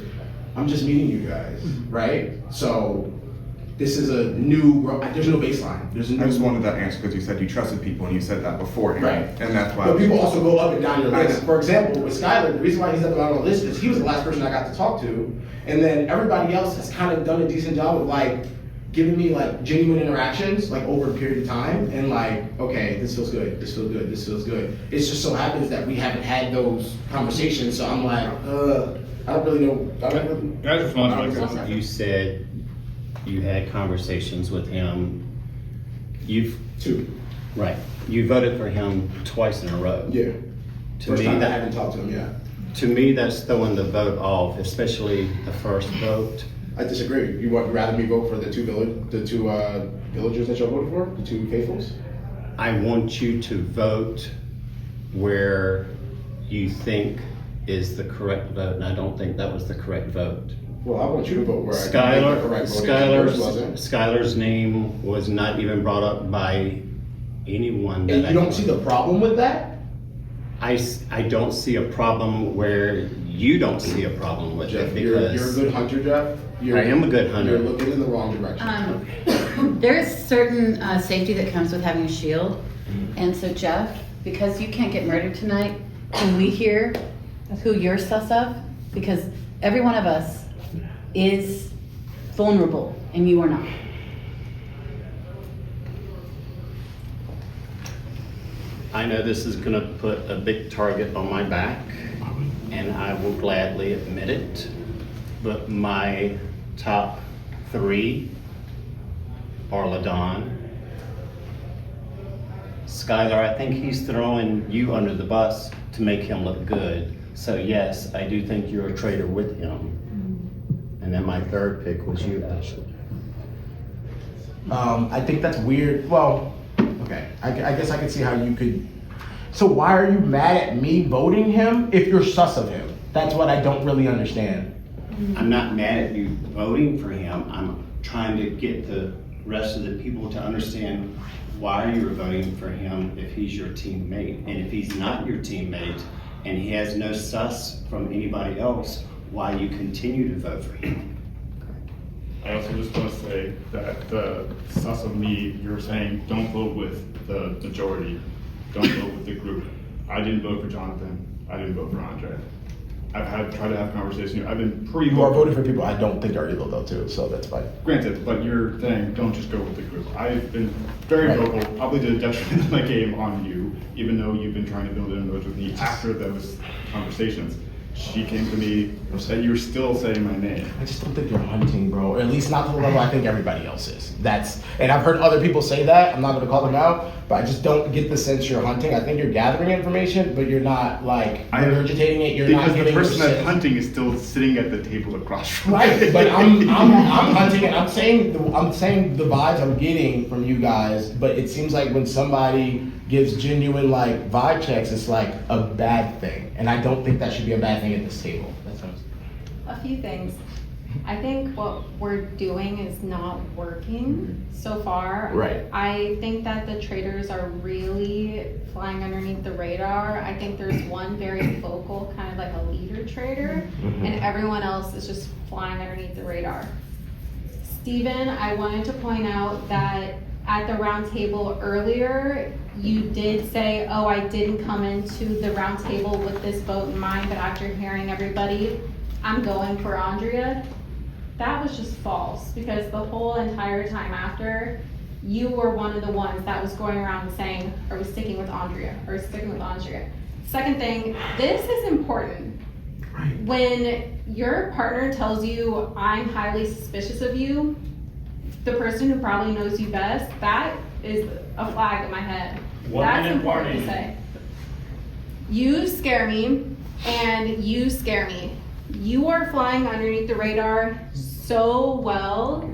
I'm just meeting you guys, right? So this is a there's no baseline. I just wanted that answer because you said you trusted people and you said that beforehand. Right. And that's why. But people also go up and down your list. For example, with Skylar, the reason why he's up and down on the list is he was the last person I got to talk to. And then everybody else has kind of done a decent job of like giving me like genuine interactions like over a period of time and like, okay, this feels good, this feels good, this feels good. It just so happens that we haven't had those conversations, so I'm like, I don't really know. You said you had conversations with him. Two. Right. You voted for him twice in a row. Yeah. To me, I haven't talked to him yet. To me, that's throwing the vote off, especially the first vote. I disagree. You would rather me vote for the two villagers that y'all voted for, the two faithfuls? I want you to vote where you think is the correct vote, and I don't think that was the correct vote. Well, I want you to vote where I think the correct vote is. Skylar's name was not even brought up by anyone. And you don't see the problem with that? I don't see a problem where you don't see a problem with Jeff, it you're a because good hunter, Jeff. I am a good hunter. You're looking in the wrong direction. There's certain safety that comes with having a shield. And so Jeff, because you can't get murdered tonight, can we hear who you're sus of? Because every one of us is vulnerable and you are not. I know this is going to put a big target on my back, and I will gladly admit it, but my top three are LaDon. Skylar, I think he's throwing you under the bus to make him look good. So yes, I do think you're a traitor with him. And then my third pick was you, Ashley. I think that's weird. Well, okay. I guess I could see how you could. So why are you mad at me voting him if you're sus of him? That's what I don't really understand. I'm not mad at you voting for him. I'm trying to get the rest of the people to understand why you're voting for him if he's your teammate. And if he's not your teammate and he has no sus from anybody else, why you continue to vote for him. I also just want to say that the sus of me, you're saying don't vote with the majority, don't vote with the group. I didn't vote for Jonathan. I didn't vote for Andre. Tried to have conversations. I've been pretty. You are voting for people I don't think are evil though too, so that's fine. Granted, but you're saying don't just go with the group. I've been very vocal, probably to the detriment of my game on you, even though you've been trying to build inroads with me after those conversations. She came to me and said you're still saying my name. I just don't think you're hunting, bro. Or at least not to the level I think everybody else is. And I've heard other people say that. I'm not gonna call them out, but I just don't get the sense you're hunting. I think you're gathering information, but you're not like regurgitating it. You're not giving because the person your that's sense. hunting is still sitting at the table across from me. Right, but I'm hunting, and I'm saying the vibes I'm getting from you guys. But it seems like when somebody gives genuine like vibe checks, it's like a bad thing, and I don't think that should be a bad thing at this table. That's what I'm saying. A few things. I think what we're doing is not working so far. Right. I think that the traitors are really flying underneath the radar. I think there's one very vocal, kind of like a leader traitor, and everyone else is just flying underneath the radar. Steven, I wanted to point out that at the round table earlier, you did say, oh, I didn't come into the round table with this vote in mind, but after hearing everybody, I'm going for Andrea. That was just false, because the whole entire time after, you were one of the ones that was going around saying, are we sticking with Andrea? Are we sticking with Andrea? Second thing, this is important. When your partner tells you, I'm highly suspicious of you, the person who probably knows you best, that is a flag in my head. That's important to say. You scare me, and you scare me. You are flying underneath the radar so well,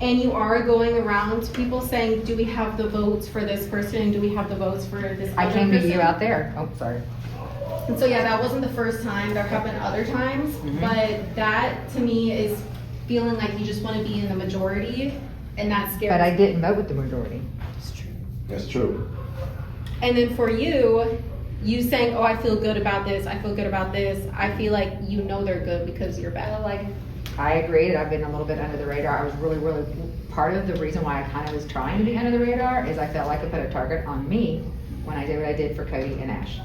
and you are going around to people saying, do we have the votes for this person? Do we have the votes for this I other came to person? you out there. Oh, sorry. And so yeah, that wasn't the first time. There have been other times, but that to me is feeling like you just want to be in the majority, and that's scary. But I didn't vote with the majority. It's true. That's true. And then for you saying, oh, I feel good about this, I feel good about this, I feel like you know they're good because you're bad. Like, I agree that I've been a little bit under the radar. I was really, part of the reason why I kind of was trying to be under the radar is I felt like it put a target on me when I did what I did for Cody and Ash.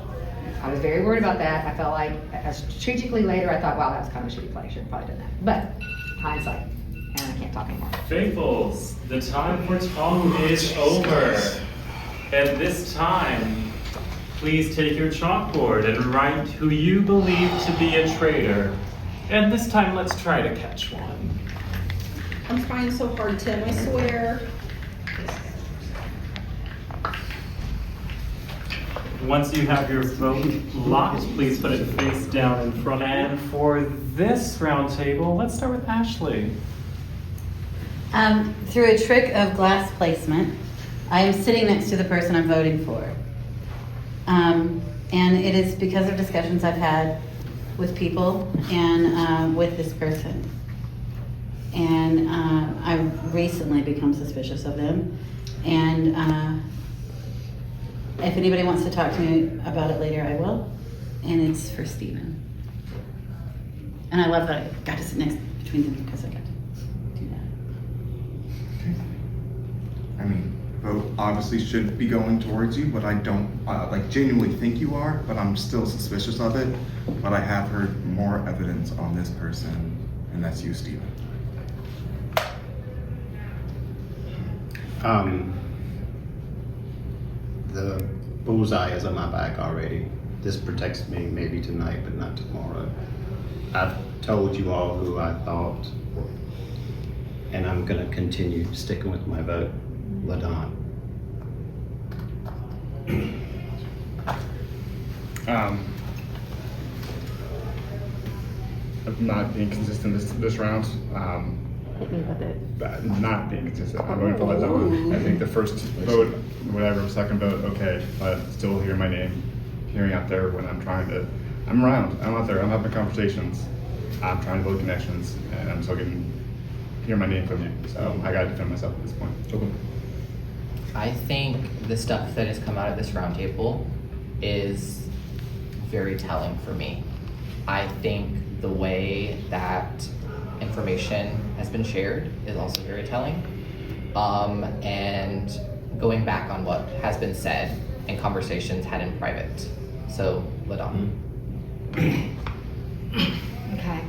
I was very worried about that. I felt like strategically later I thought, wow, that was kind of a shitty play. I should have probably done that. But hindsight, and I can't talk anymore. Faithfuls, the time for talk is over. At this time, please take your chalkboard and write who you believe to be a traitor. And this time, let's try to catch one. I'm trying so hard, Tim, I swear. Once you have your vote locked, please put it face down in front. And for this round table, let's start with Ashley. Through a trick of glass placement, I am sitting next to the person I'm voting for. And it is because of discussions I've had with people and with this person. And I've recently become suspicious of them. And if anybody wants to talk to me about it later, I will. And it's for Steven. And I love that I got to sit next between them because I got to do that. I mean, vote obviously should be going towards you, but I don't like genuinely think you are, but I'm still suspicious of it. But I have heard more evidence on this person, and that's you, Steven. The bullseye is on my back already. This protects me maybe tonight, but not tomorrow. I've told you all who I thought, and I'm gonna continue sticking with my vote, LaDon. I'm not being consistent this round. hit me with it. Not being consistent. I'm going to let that one. I think the first vote, whatever, second vote, okay, but still hear my name, hearing out there when I'm around, I'm out there, I'm having conversations, I'm trying to build connections, and I'm still hear my name from you. So I gotta defend myself at this point. Okay. I think the stuff that has come out of this roundtable is very telling for me. I think the way that information has been shared is also very telling. And going back on what has been said and conversations had in private. So, Ladon. Okay.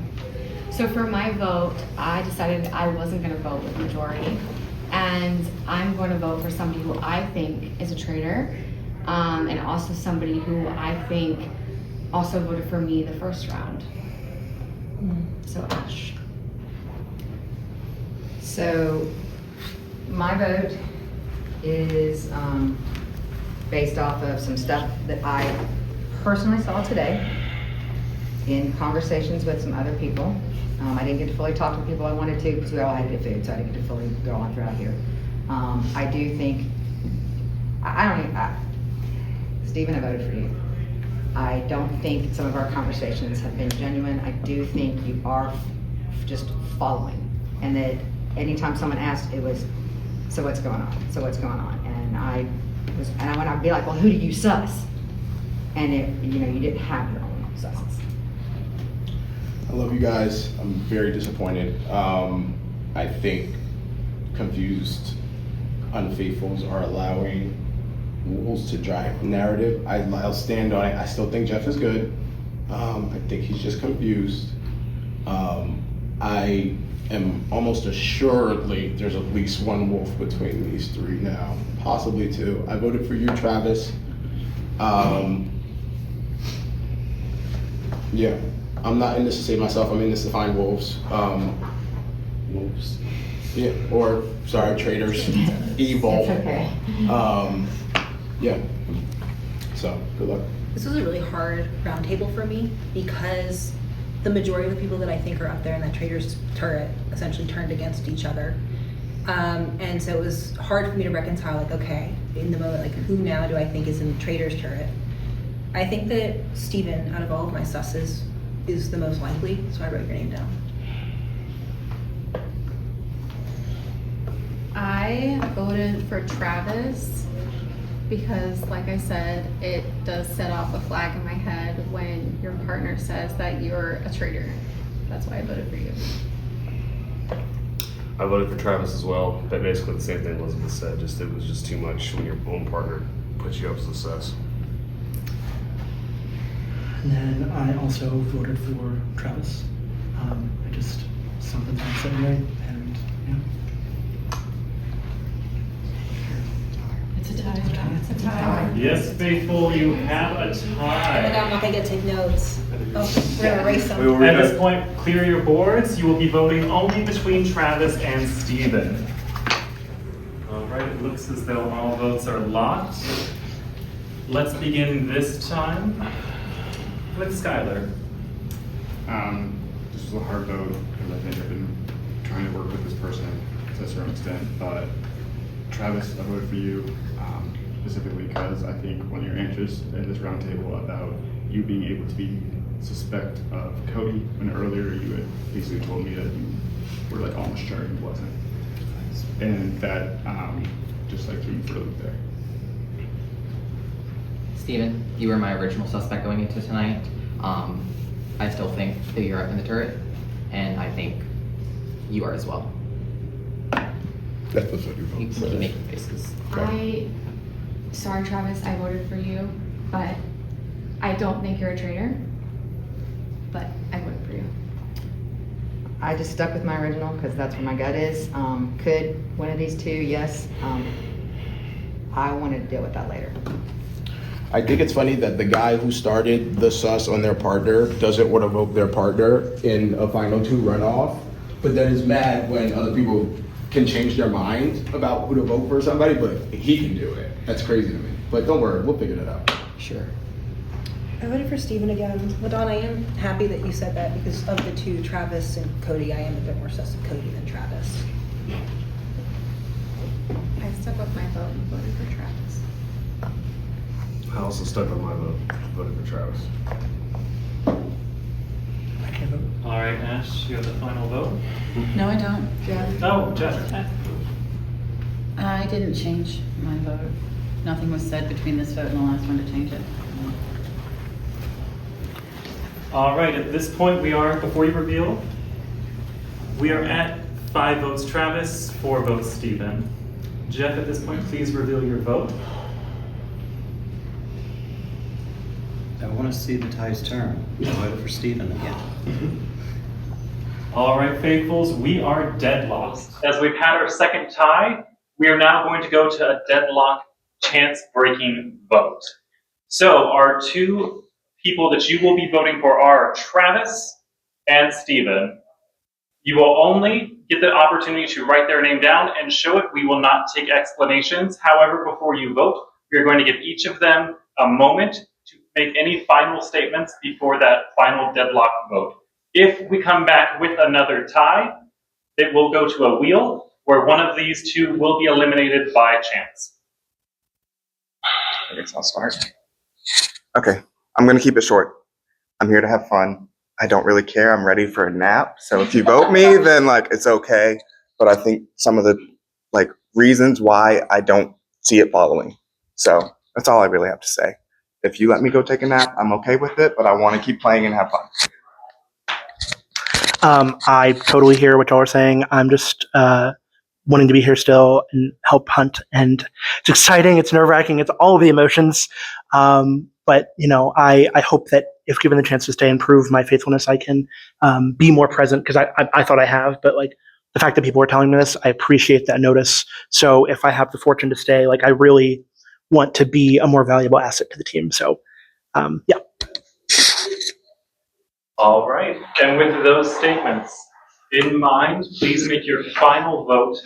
So for my vote, I decided I wasn't going to vote with majority. And I'm going to vote for somebody who I think is a traitor. And also somebody who I think also voted for me the first round. So Ash. So my vote is based off of some stuff that I personally saw today in conversations with some other people. I didn't get to fully talk to the people I wanted to because we all had to get food, so I didn't get to fully go on throughout here. I do think, Stephen, I voted for you. I don't think some of our conversations have been genuine. I do think you are just following, and that anytime someone asked, it was, so what's going on? So what's going on? And I went out and be like, well, who do you suss? And you didn't have your own susses. I love you guys. I'm very disappointed. I think confused unfaithfuls are allowing wolves to drive narrative. I'll stand on it. I still think Jeff is good. I think he's just confused. I am almost assuredly there's at least one wolf between these three now, possibly two. I voted for you, Travis. Yeah, I'm not in this to save myself. I'm in this to find wolves. Wolves. Yeah, or sorry, traitors. Evil. It's okay. Yeah. So good luck. This was a really hard roundtable for me because the majority of the people that I think are up there in that Traitors turret essentially turned against each other. And so it was hard for me to reconcile, like, okay, in the moment, like, who now do I think is in the Traitors turret? I think that Steven, out of all of my susses, is the most likely, so I wrote your name down. I voted for Travis because, like I said, it does set off a flag in my head when your partner says that you're a traitor. That's why I voted for you. I voted for Travis as well. But basically the same thing Elizabeth said. It was just too much when your own partner puts you up as a sus. And then I also voted for Travis. I just something said right, and yeah. It's a tie. It's a tie. Yes, faithful, you have a And then tie. I'm not gonna get to take notes. Oh, we're gonna erase them. At this point, clear your boards. You will be voting only between Travis and Steven. All right, it looks as though all votes are locked. Let's begin this time with Skylar. This was a hard vote because I think I've been trying to work with this person to a certain extent, but Travis, I voted for you specifically because I think one of your answers in this roundtable about you being able to be suspect of Cody, when earlier you had basically told me that you were like almost sure he wasn't, and that just like threw me for a loop there. Steven, you were my original suspect going into tonight. I still think that you're up in the turret, and I think you are as well. That's what you vote. You keep making faces. Sorry, Travis, I voted for you, but I don't think you're a traitor. But I voted for you. I just stuck with my original because that's where my gut is. Could one of these two? Yes. I want to deal with that later. I think it's funny that the guy who started the sus on their partner doesn't want to vote their partner in a final two runoff, but then is mad when other people can change their mind about who to vote for somebody, but he can do it. That's crazy to me. But don't worry, we'll figure that out. Sure. I voted for Steven again. LaDawn, I am happy that you said that because of the two, Travis and Cody, I am a bit more sus of Cody than Travis. I stuck with my vote and voted for Travis. I also stuck with my vote, voted for Travis. All right, Ash, you have the final vote? No, I don't, Jeff. Oh, Jeff. I didn't change my vote. Nothing was said between this vote and the last one to change it. All right, at this point we are, before you reveal, we are at 5 votes Travis, 4 votes Stephen. Jeff, at this point, please reveal your vote. I want to see the ties turn. I voted for Stephen again. All right, faithfuls, we are deadlocked. As we've had our second tie, we are now going to go to a deadlock chance-breaking vote. So our 2 people that you will be voting for are Travis and Stephen. You will only get the opportunity to write their name down and show it. We will not take explanations. However, before you vote, we are going to give each of them a moment to make any final statements before that final deadlock vote. If we come back with another tie, it will go to a wheel where one of these 2 will be eliminated by chance. I guess I'll start. Okay, I'm gonna keep it short. I'm here to have fun. I don't really care. I'm ready for a nap. So if you vote me, then like it's okay. But I think some of the like reasons why I don't see it following. So that's all I really have to say. If you let me go take a nap, I'm okay with it. But I want to keep playing and have fun. I totally hear what y'all are saying. I'm just wanting to be here still and help hunt, and it's exciting. It's nerve-wracking. It's all of the emotions. But you know, I hope that if given the chance to stay and prove my faithfulness, I can be more present, because I thought I have, but like the fact that people are telling me this, I appreciate that notice. So if I have the fortune to stay, like I really want to be a more valuable asset to the team. So yeah. All right, and with those statements in mind, please make your final vote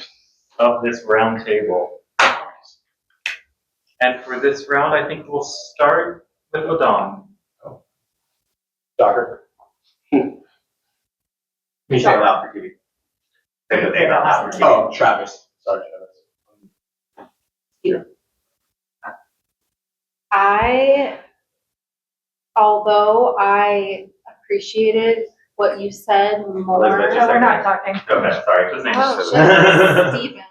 of this round table. And for this round, I think we'll start with LaDawn. Doctor. Me say it loud for TV. Say the name out loud for TV. Oh, Travis. Sorry, Travis. Although I appreciated what you said more. Elizabeth, just we're not talking. talking. Okay, sorry. His name Oh, shit. Steven.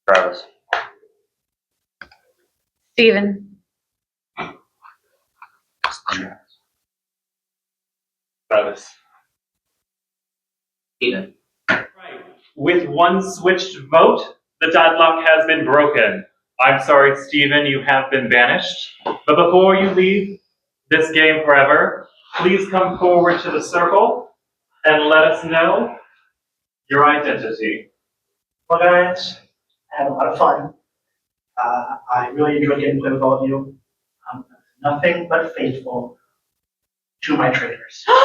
Travis. Steven. Travis. Steven. Right. With one switched vote, the deadlock has been broken. I'm sorry, Stephen, you have been banished. But before you leave this game forever, please come forward to the circle and let us know your identity. Well, guys, I had a lot of fun. I really enjoyed getting to play with all of you. I'm nothing but faithful to my traitors. Oh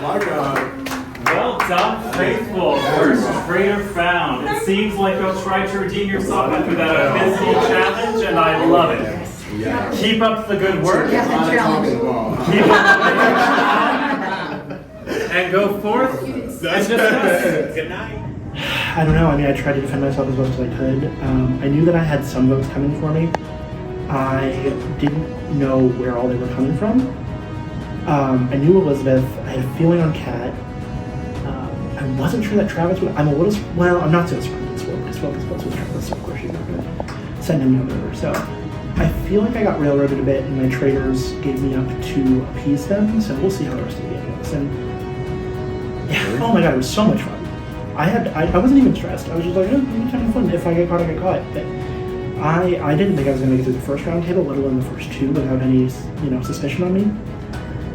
my God. Well done, faithful. First traitor found. It seems like you'll try to redeem yourself after that abysmal challenge, and I love it. Keep up the good work. Keep up and go forth and discuss. Good night. I don't know. I mean, I tried to defend myself as much as I could. I knew that I had some votes coming for me. I didn't know where all they were coming from. I knew Elizabeth. I had a feeling on Kat. I wasn't sure that Travis would. I'm a little. Well, I'm not so surprised. It's with Travis. Of course, she's not going to send him over. So I feel like I got railroaded a bit, and my traitors gave me up to appease them. So we'll see how the rest of the game goes. And yeah, oh my God, it was so much fun. I wasn't even stressed. I was just like, oh, it's kind of fun. If I get caught, I get caught. But I didn't think I was going to make it through the first round table, let alone the first 2, without any suspicion on me.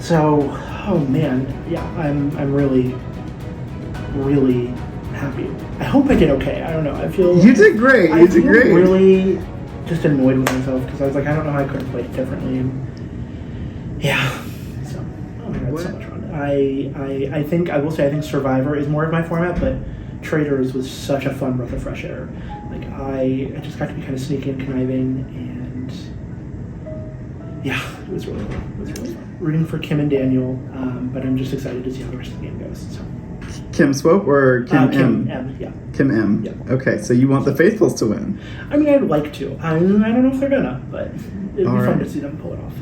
So, oh man, yeah, I'm really happy. I hope I did okay. I don't know. I feel You did great. You did great. Really just annoyed with myself because I was like, I don't know how I could have played it differently. And yeah. So, oh my God, so much fun. I think I will say I think Survivor is more of my format, but Traitors was such a fun breath of fresh air. Like I just got to be kind of sneaky and conniving, and yeah, it was really fun. It was really fun. Rooting for Kim and Daniel, but I'm just excited to see how the rest of the game goes. So. Kim Swope or Kim M? Kim M, yeah. Kim M. Yeah. Okay, so you want the Faithfuls to win. I mean, I'd like to. I don't know if they're gonna, but it'd be All fun right. to see them pull it off.